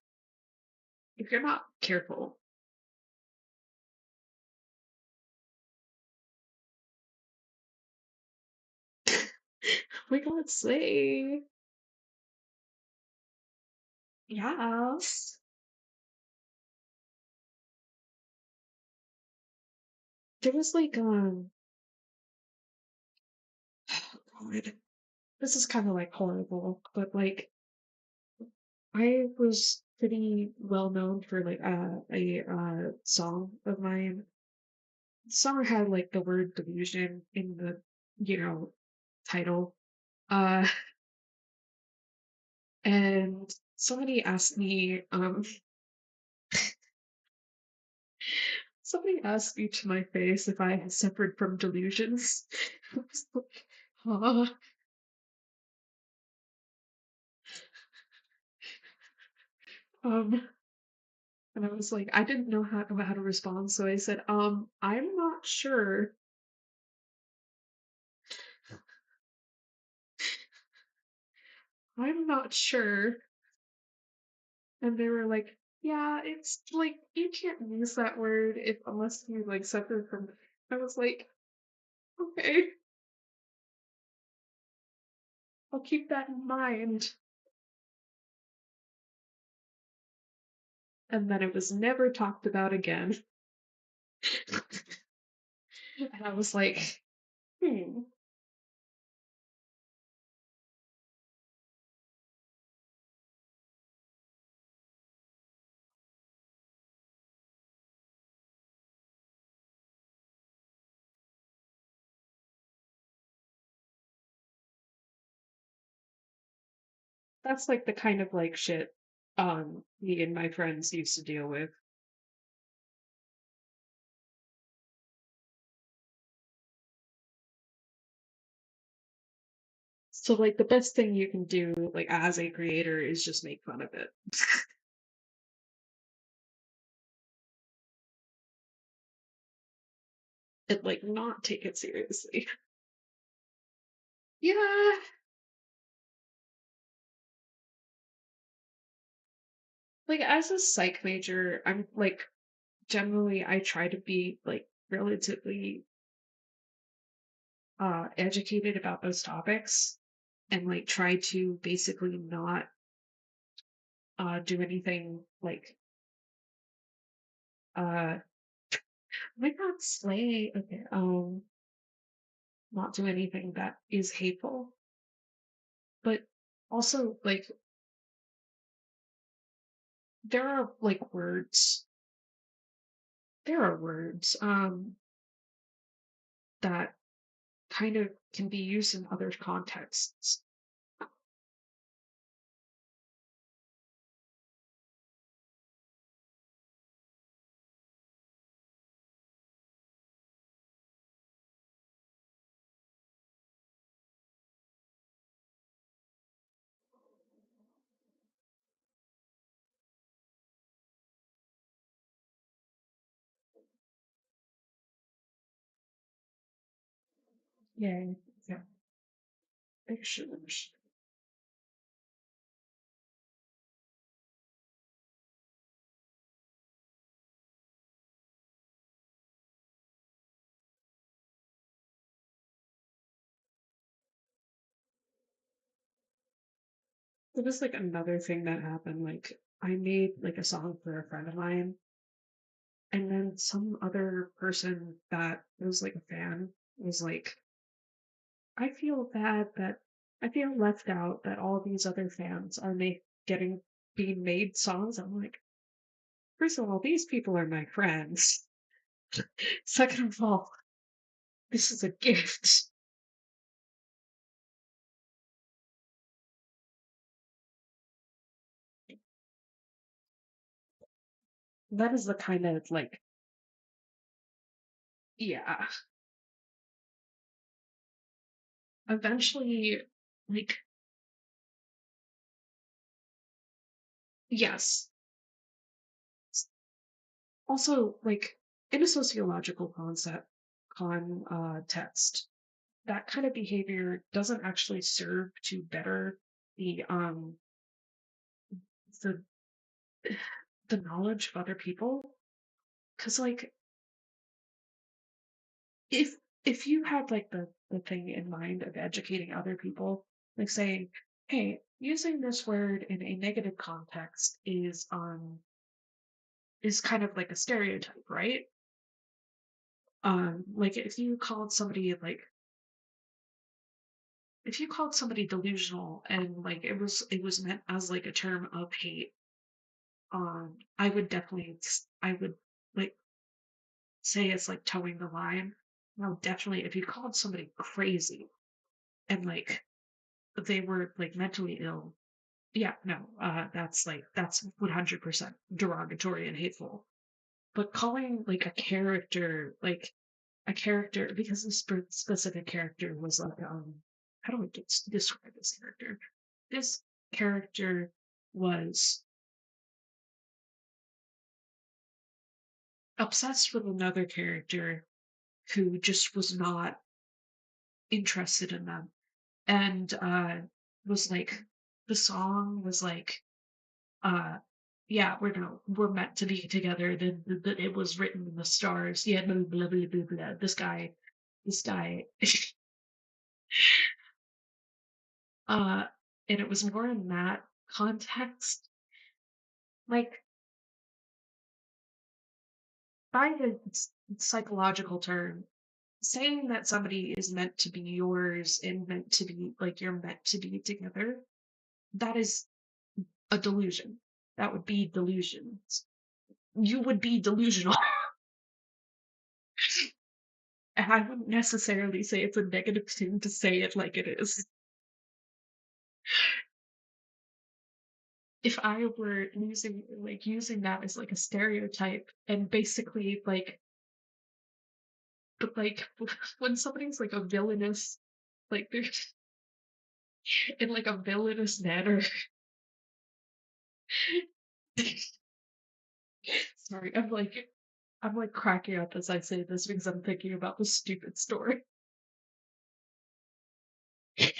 if you're not careful, like let's say, yes, there was like oh God, this is kind of like horrible, but like I was pretty well known for like a song of mine. The song had like the word delusion in the you know title. Uh and somebody asked me somebody asked me to my face if I had suffered from delusions. I was like, huh? Um, and I was like, I didn't know how to respond, so I said, I'm not sure. I'm not sure. And they were like, yeah, it's like you can't use that word if unless you like suffer from. I was like, okay, I'll keep that in mind. And then it was never talked about again. And I was like, hmm, that's like the kind of like shit me and my friends used to deal with. So like the best thing you can do like as a creator is just make fun of it. And like not take it seriously. Yeah. Like as a psych major, I'm like generally I try to be like relatively educated about those topics and like try to basically not do anything like might not slay okay not do anything that is hateful, but also like there are like words that kind of can be used in other contexts. Yeah, yeah, pictures. It was like another thing that happened. Like I made like a song for a friend of mine, and then some other person that was like a fan was like, I feel bad that I feel left out that all these other fans are getting being made songs. I'm like, first of all, these people are my friends. Second of all, this is a gift. That is the kind of like, yeah. Eventually, like, yes. Also, like, in a sociological context, that kind of behavior doesn't actually serve to better the the the knowledge of other people. Because like if if you had like the thing in mind of educating other people, like saying, hey, using this word in a negative context is kind of like a stereotype, right? Like if you called somebody delusional and like it was meant as like a term of hate, I would like say it's like towing the line. No, definitely if you called somebody crazy and like they were like mentally ill, yeah, no, that's 100% derogatory and hateful. But calling like a character because this specific character was like how do I describe this character? This character was obsessed with another character who just was not interested in them, and was like the song was like uh yeah, we're meant to be together. That it was written in the stars. Yeah, blah blah blah blah blah. This guy, uh, and it was more in that context. Like by the psychological term, saying that somebody is meant to be yours and meant to be like you're meant to be together, that is a delusion. That would be delusions. You would be delusional. And I wouldn't necessarily say it's a negative thing to say it like it is. If I were using that as like a stereotype and basically like but like when somebody's like a villainous like they're in like a villainous manner. Sorry, I'm like cracking up as I say this because I'm thinking about the stupid story. If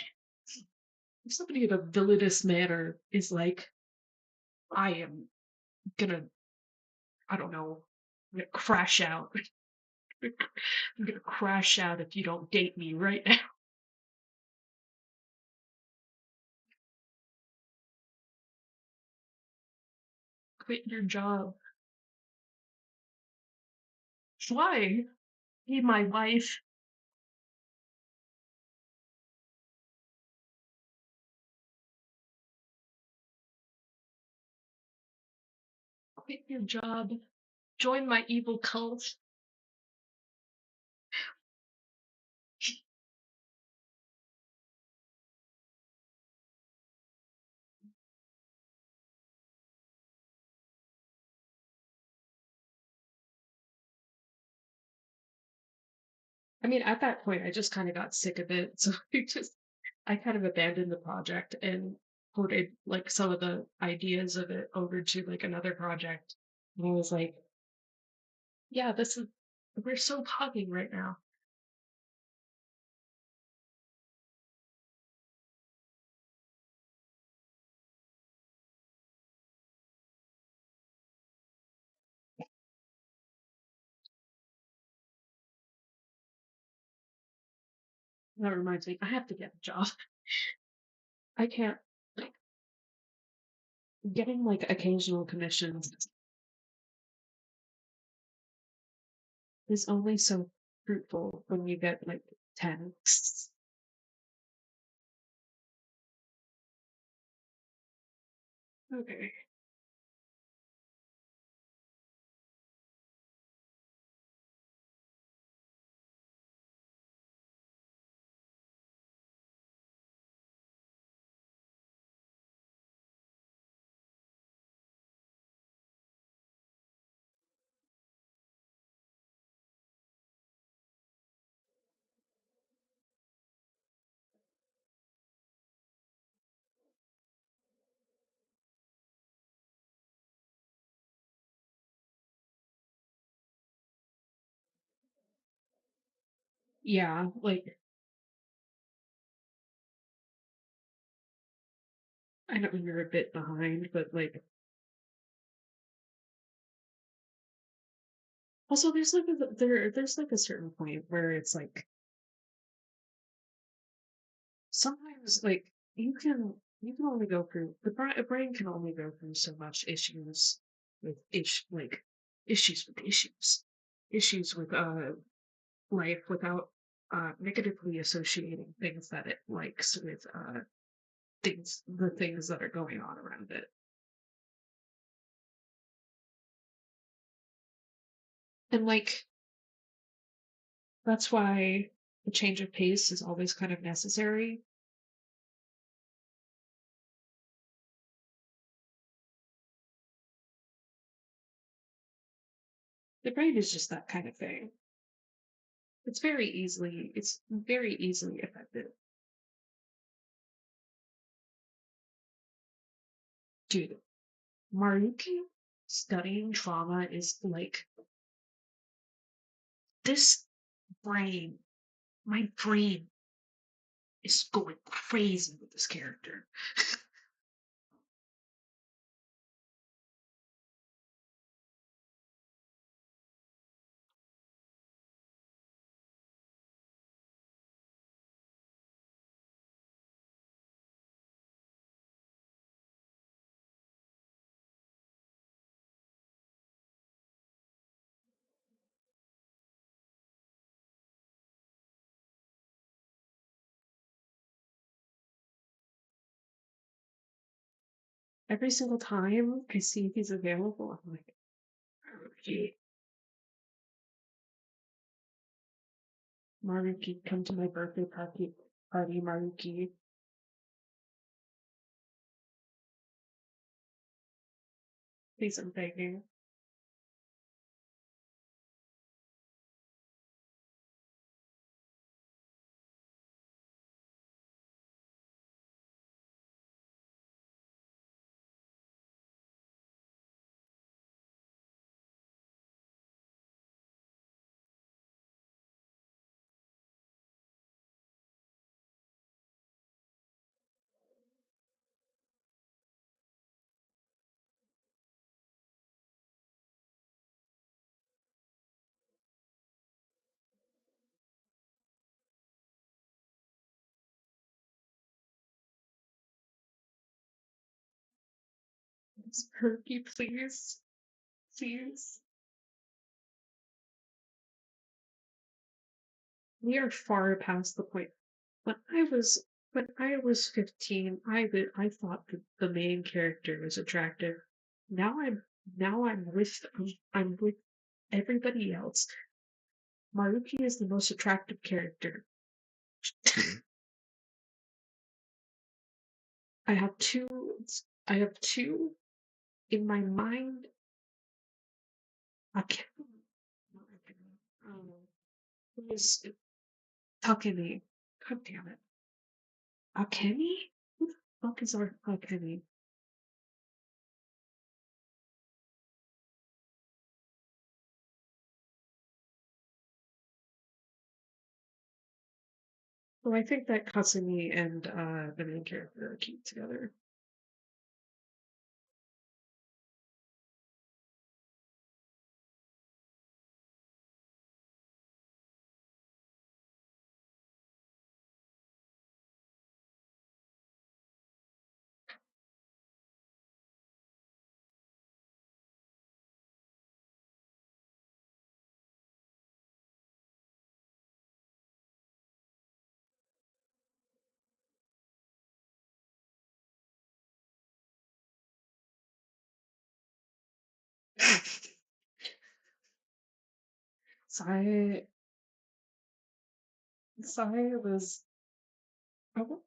somebody in a villainous manner is like, I am gonna, I don't know, I'm gonna crash out. I'm gonna crash out if you don't date me right now. Quit your job. Why? Be my wife. Quit your job. Join my evil cult. I mean, at that point, I just kind of got sick of it. So I kind of abandoned the project and ported like some of the ideas of it over to like another project. And I was like, yeah, we're so talking right now. That reminds me, I have to get a job. I can't, like, getting like occasional commissions is only so fruitful when you get like 10. Okay. Yeah, like, I know you're a bit behind, but like, also there's like a certain point where it's like sometimes like you can only go through a brain can only go through so much issues with issues with issues with life without negatively associating things that it likes with the things that are going on around it. And like that's why a change of pace is always kind of necessary. The brain is just that kind of thing. It's very easily affected. Dude, Maruki studying trauma is like this brain, my brain is going crazy with this character. every single time I see he's available, I'm like, Maruki, Maruki, come to my birthday party, Maruki. Please, I'm begging. Please, Maruki, please, please. We are far past the point. When I was 15, I thought that the main character was attractive. Now I'm with everybody else. Maruki is the most attractive character. I have two I have two in my mind. I can't who is Takemi. God damn it. Akemi? Who the fuck is our Akemi? Well, I think that Kasumi and the main character are cute together. Sai Sai was I, wa-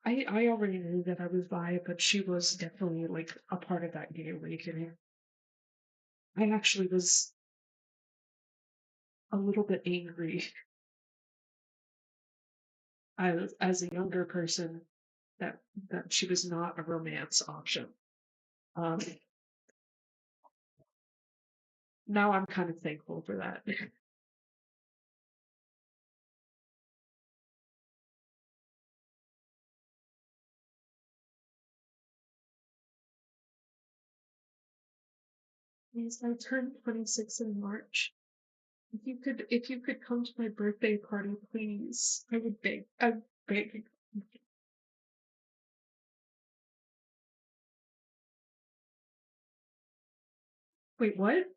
I already knew that I was bi, but she was definitely like a part of that gay awakening. I actually was a little bit angry as a younger person that that she was not a romance option. Um, Now I'm kind of thankful for that. Yes, I turned 26 in March. If you could come to my birthday party, please. I would beg. I'm begging. Wait, what?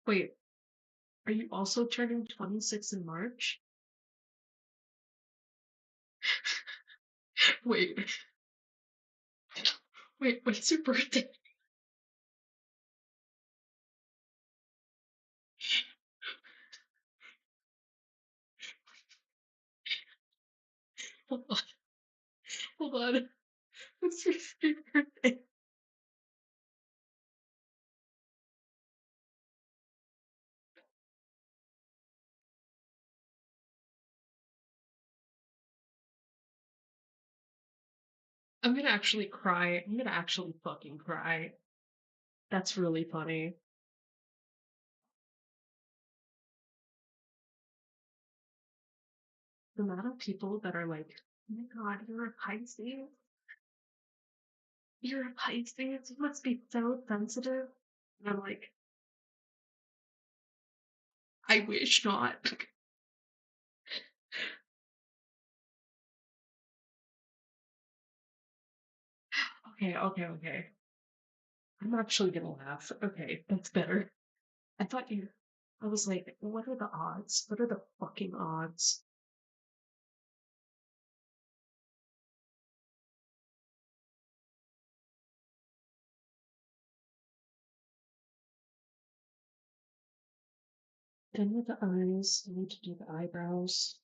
Wait, are you also turning 26 in March? Wait, wait, what's your birthday? Hold on, hold on. What's your birthday? I'm gonna actually cry. I'm gonna actually fucking cry. That's really funny. The amount of people that are like, oh my god, you're a Pisces? You're a Pisces? You must be so sensitive. And I'm like, I wish not. Okay, okay, okay. I'm actually gonna laugh. Okay, that's better. I thought you. I was like, what are the odds? What are the fucking odds? Done with the eyes. I need to do the eyebrows.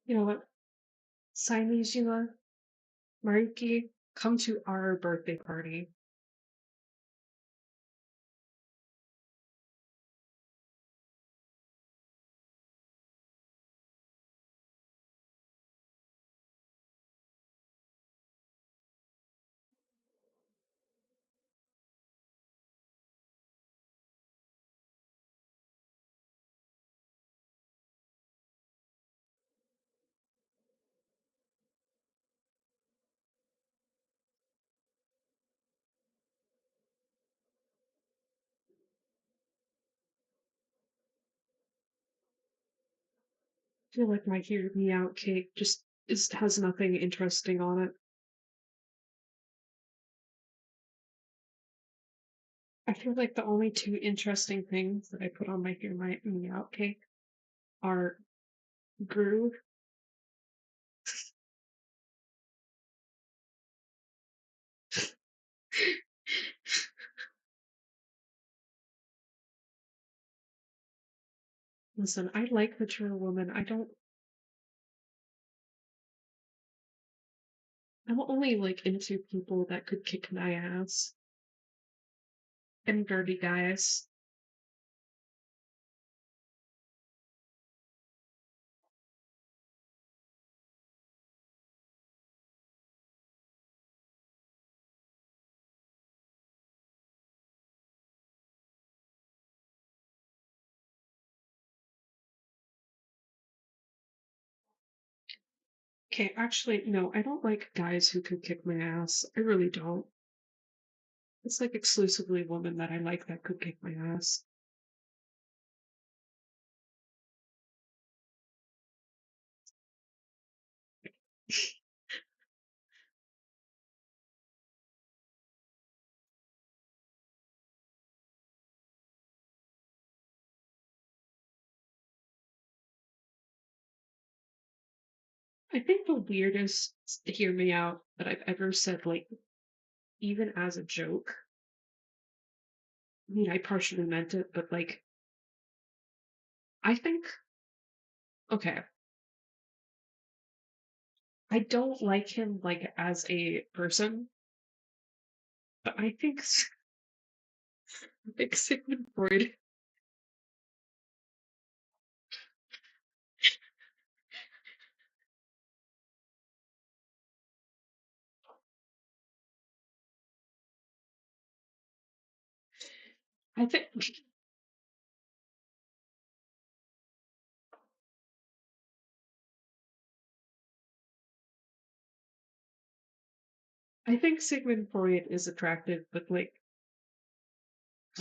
You know what? Silesia, Mariki, come to our birthday party. I feel like my hear me out cake just has nothing interesting on it. I feel like the only two interesting things that I put on my hear me out cake are Gru. Listen, I like that you're a woman. I'm only like into people that could kick my ass and dirty guys. Okay, actually, no, I don't like guys who could kick my ass. I really don't. It's like exclusively women that I like that could kick my ass. I think the weirdest, hear me out, that I've ever said, like, even as a joke, I mean, I partially meant it, but like, I think, okay, I don't like him, like, as a person, but I think Sigmund Freud, I think, I think Sigmund Freud is attractive, but like,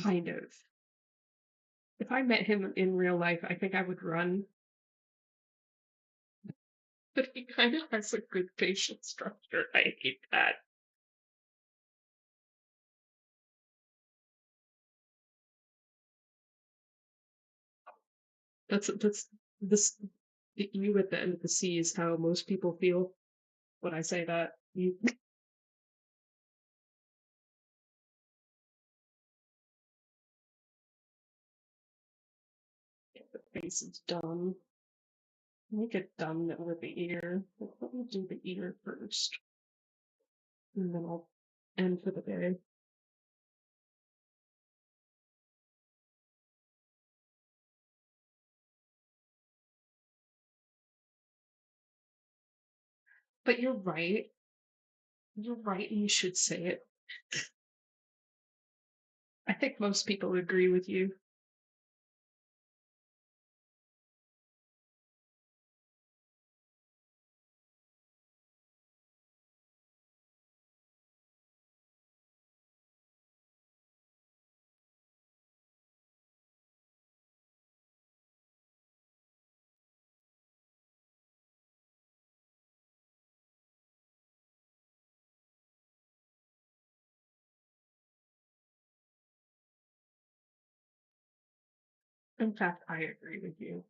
kind of. If I met him in real life, I think I would run, but he kind of has a good facial structure. I hate that. That's this you at the end of the sea is how most people feel when I say that. You the face is done. Make it done with the ear. Let me do the ear first, and then I'll end for the day. But you're right. You're right, and you should say it. I think most people agree with you. In fact, I agree with you.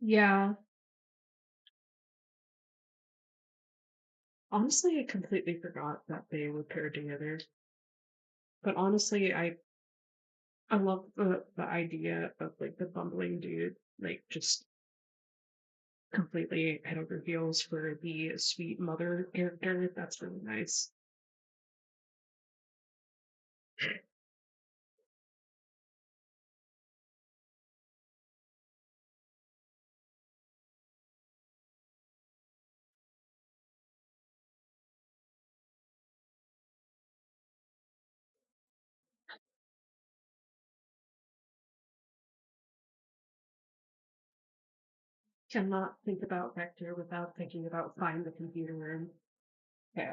Yeah, honestly, I completely forgot that they were paired together. But honestly, I love the idea of like the bumbling dude, like just completely head over heels for the sweet mother character. That's really nice. Cannot think about Vector without thinking about Find the Computer Room. Okay,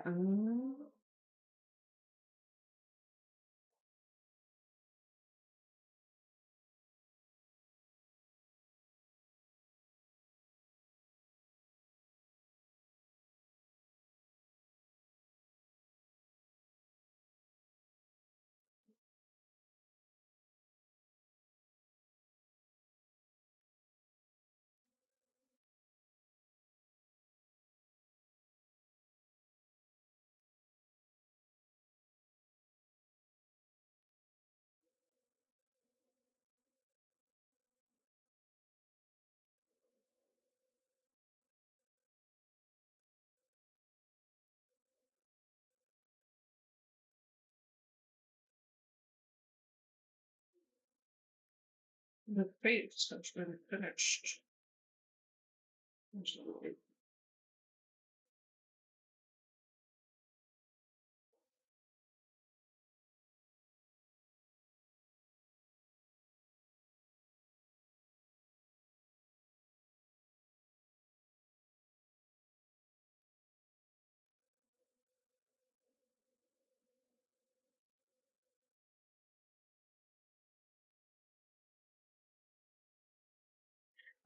the face has been finished.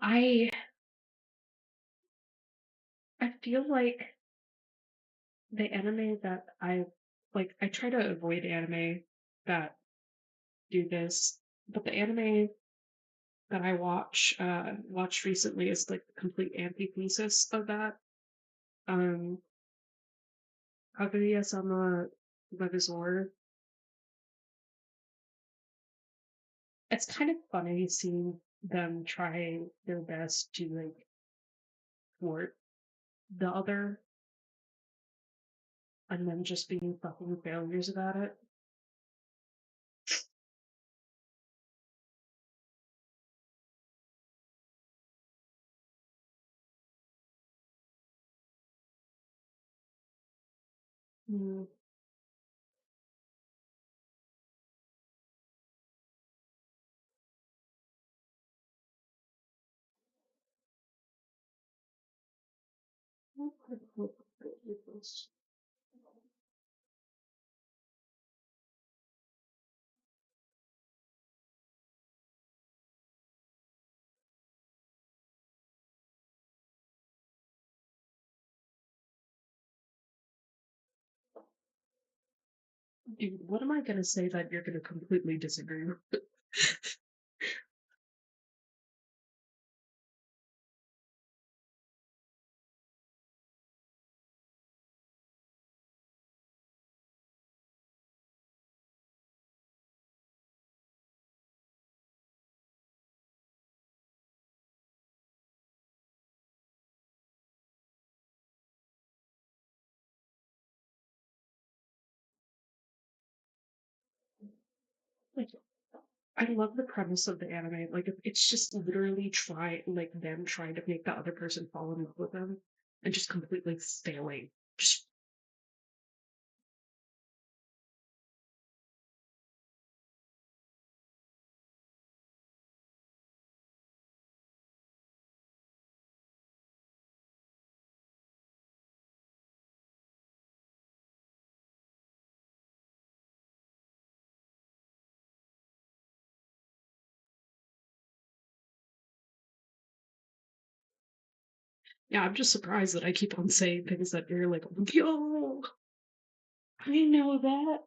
I I feel like the anime that I try to avoid anime that do this, but the anime that I watched recently is like the complete antithesis of that. Um Kaguya-sama Revisor. It's kind of funny seeing them try their best to like thwart the other and then just being fucking failures about it. Mm. Dude, what am I gonna say that you're gonna completely disagree with? Like, I love the premise of the anime. Like it's just literally them trying to make the other person fall in love with them and just completely failing. Just yeah, I'm just surprised that I keep on saying things that you're like, yo, I know that.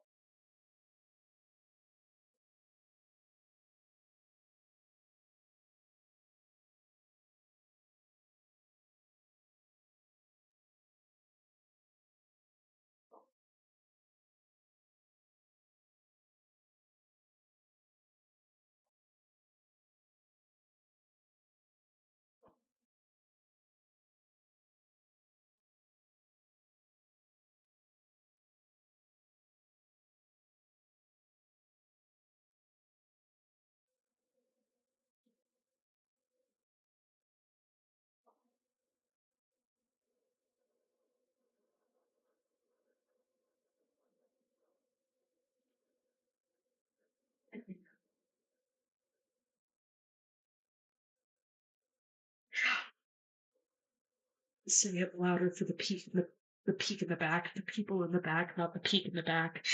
Say it louder for the peak in the back, the people in the back, not the peak in the back.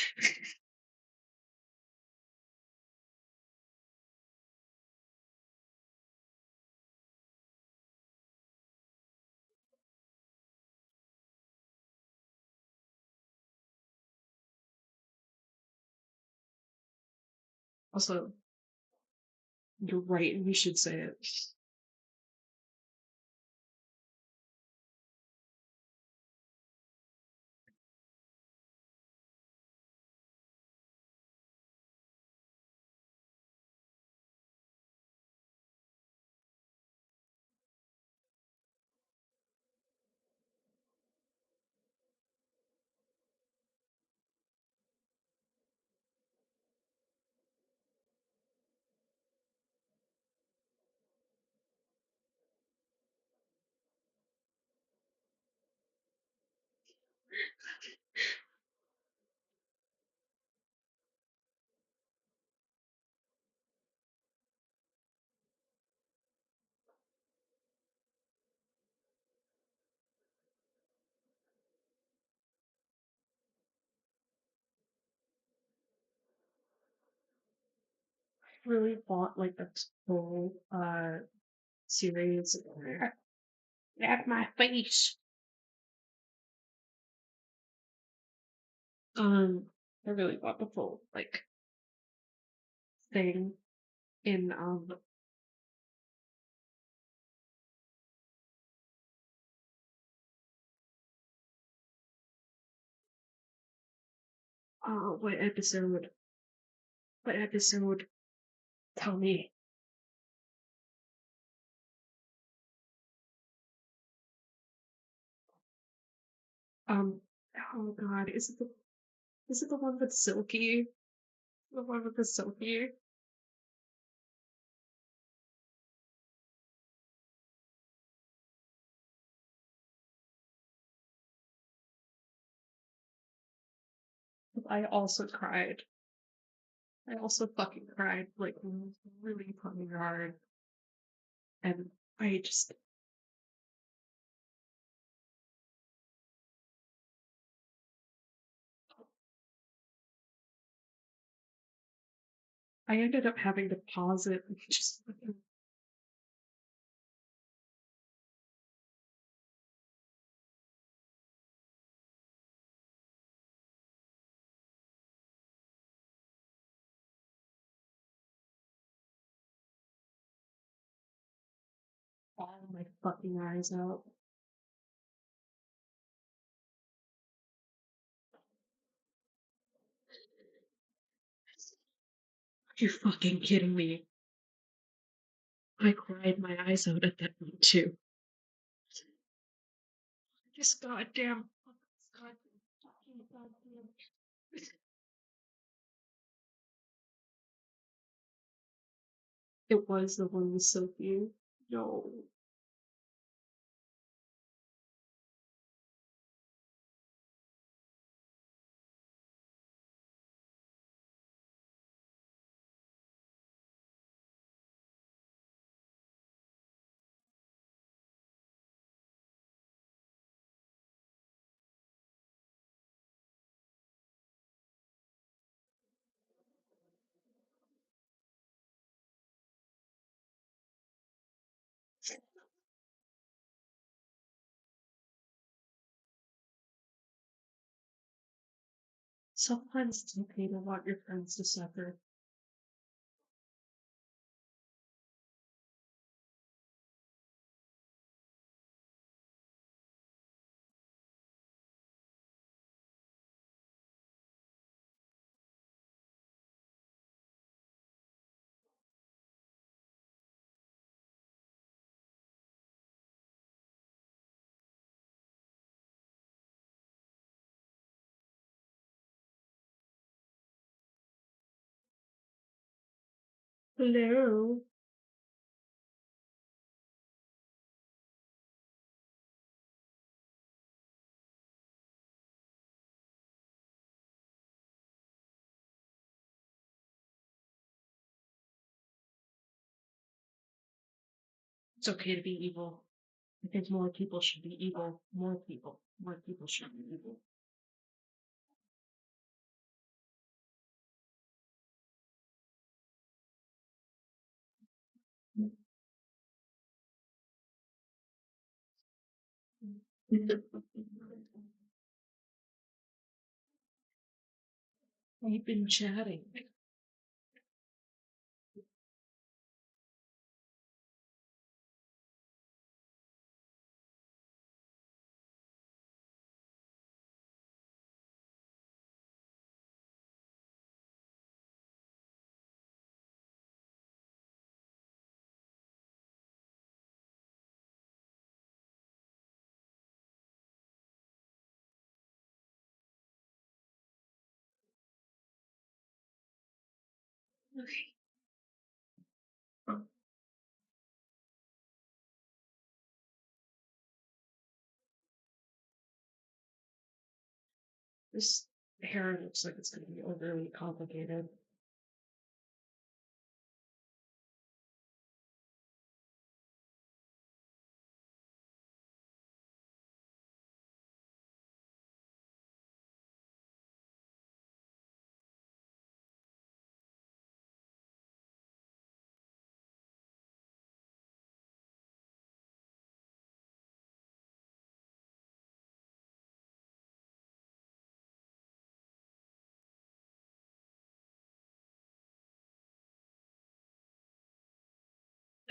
Also, you're right, and we should say it. Really bought like the whole series. At my face. Um, I really bought the full like thing in what episode? What episode? Tell me. Um, oh God, is it the one with Silky? The one with the Silky? I also cried. I also fucking cried like really fucking hard, and I just I ended up having to pause it and just fucking bawl my fucking eyes out. You're fucking kidding me. I cried my eyes out at that one too. Just goddamn, goddamn. It was the one with Sophie. No. Sometimes it's okay to want your friends to suffer. Hello. It's okay to be evil. I think more people should be evil. More people. More people should be evil. We've been chatting. Okay. This hair looks like it's going to be overly complicated.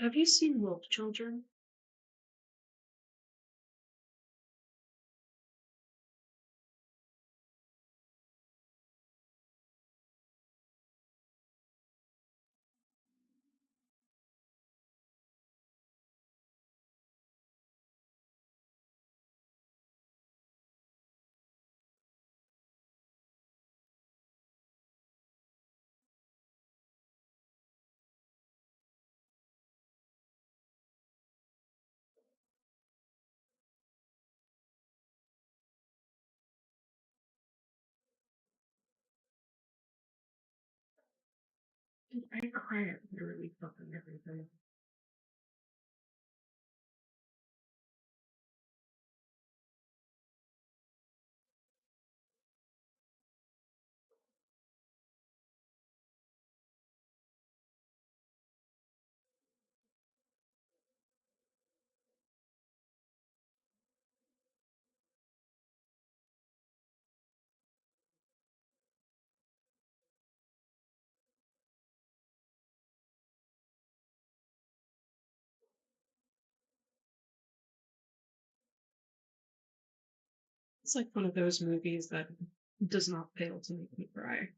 Have you seen Wolf Children? I cry at literally fucking everything. It's like one of those movies that does not fail to make me cry.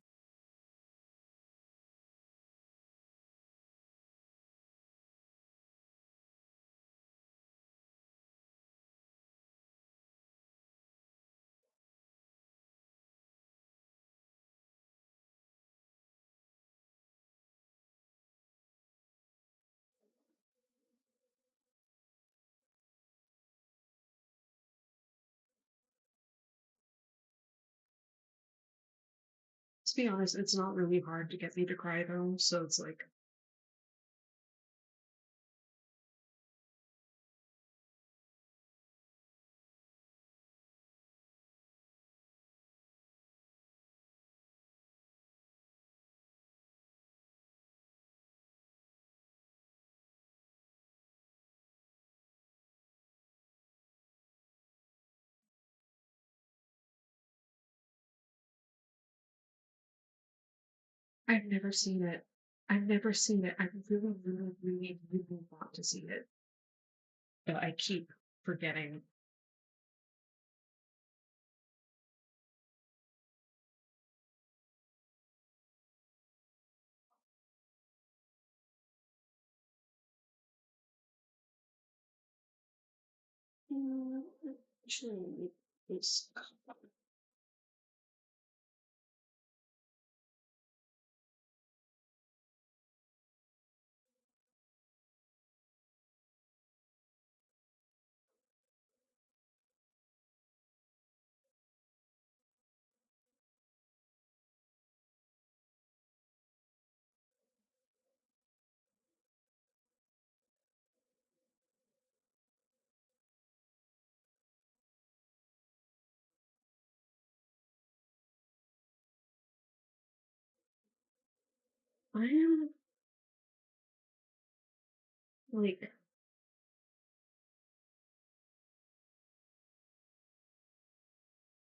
To be honest, it's not really hard to get me to cry though, so it's like I've never seen it. I've never seen it. I really, really, really, really want to see it, but I keep forgetting. Mm, Actually, it's I am like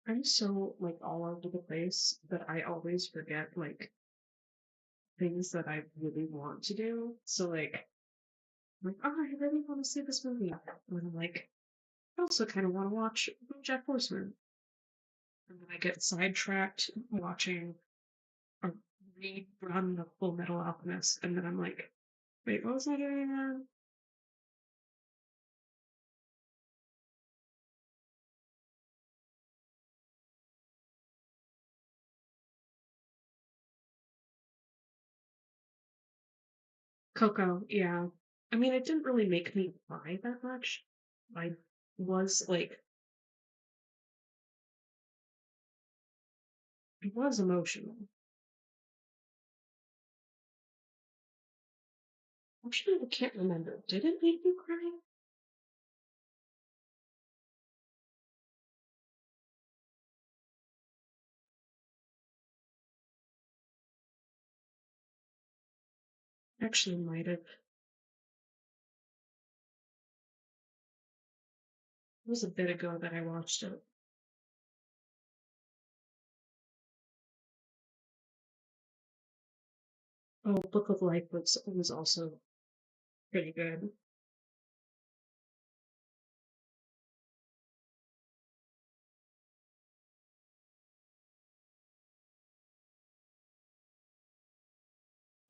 I'm so like all over the place that I always forget like things that I really want to do. So like, oh, I really want to see this movie. And I'm like, I also kind of want to watch Jack Horseman. And then I get sidetracked watching a rerun of Full Metal Alchemist. And then I'm like, wait, what was I doing now? Coco, yeah. I mean, it didn't really make me cry that much. I was like, it was emotional. Actually, I can't remember. Did it make you cry? Actually, might have. It was a bit ago that I watched it. Oh, Book of Life was also pretty good.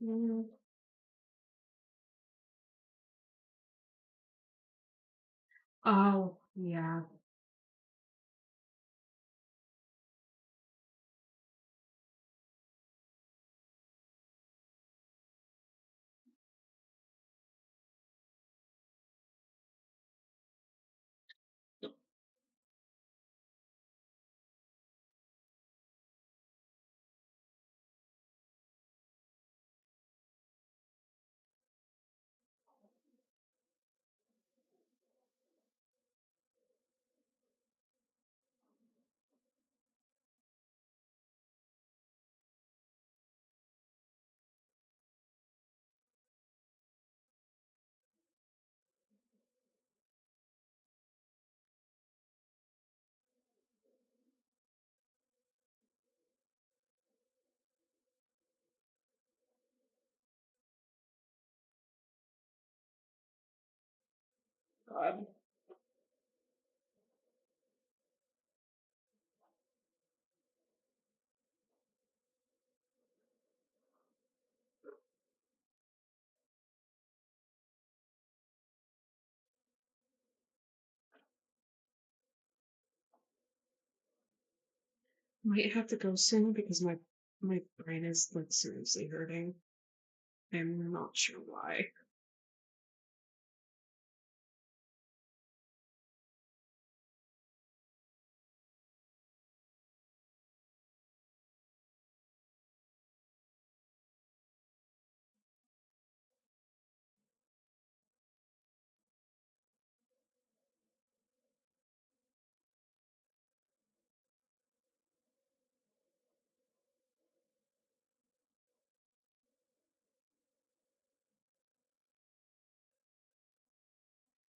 Mm. Oh, yeah. God. Might have to go soon because my brain is like seriously hurting. I'm not sure why.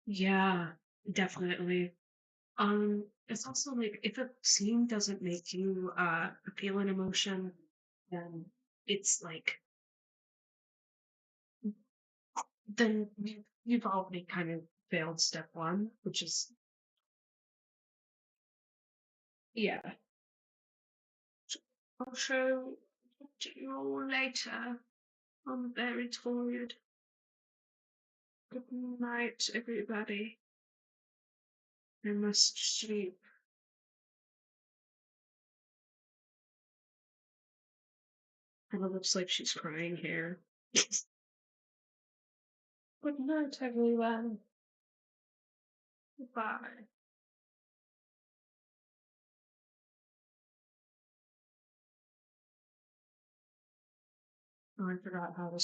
Yeah, definitely. It's also like if a scene doesn't make you feel an emotion, then it's like then you've already kind of failed step one, which is yeah. I'll show you all later. I'm very tired. Good night, everybody. I must sleep. And it looks like she's crying here. Good night, everyone. Goodbye. Oh, I forgot how to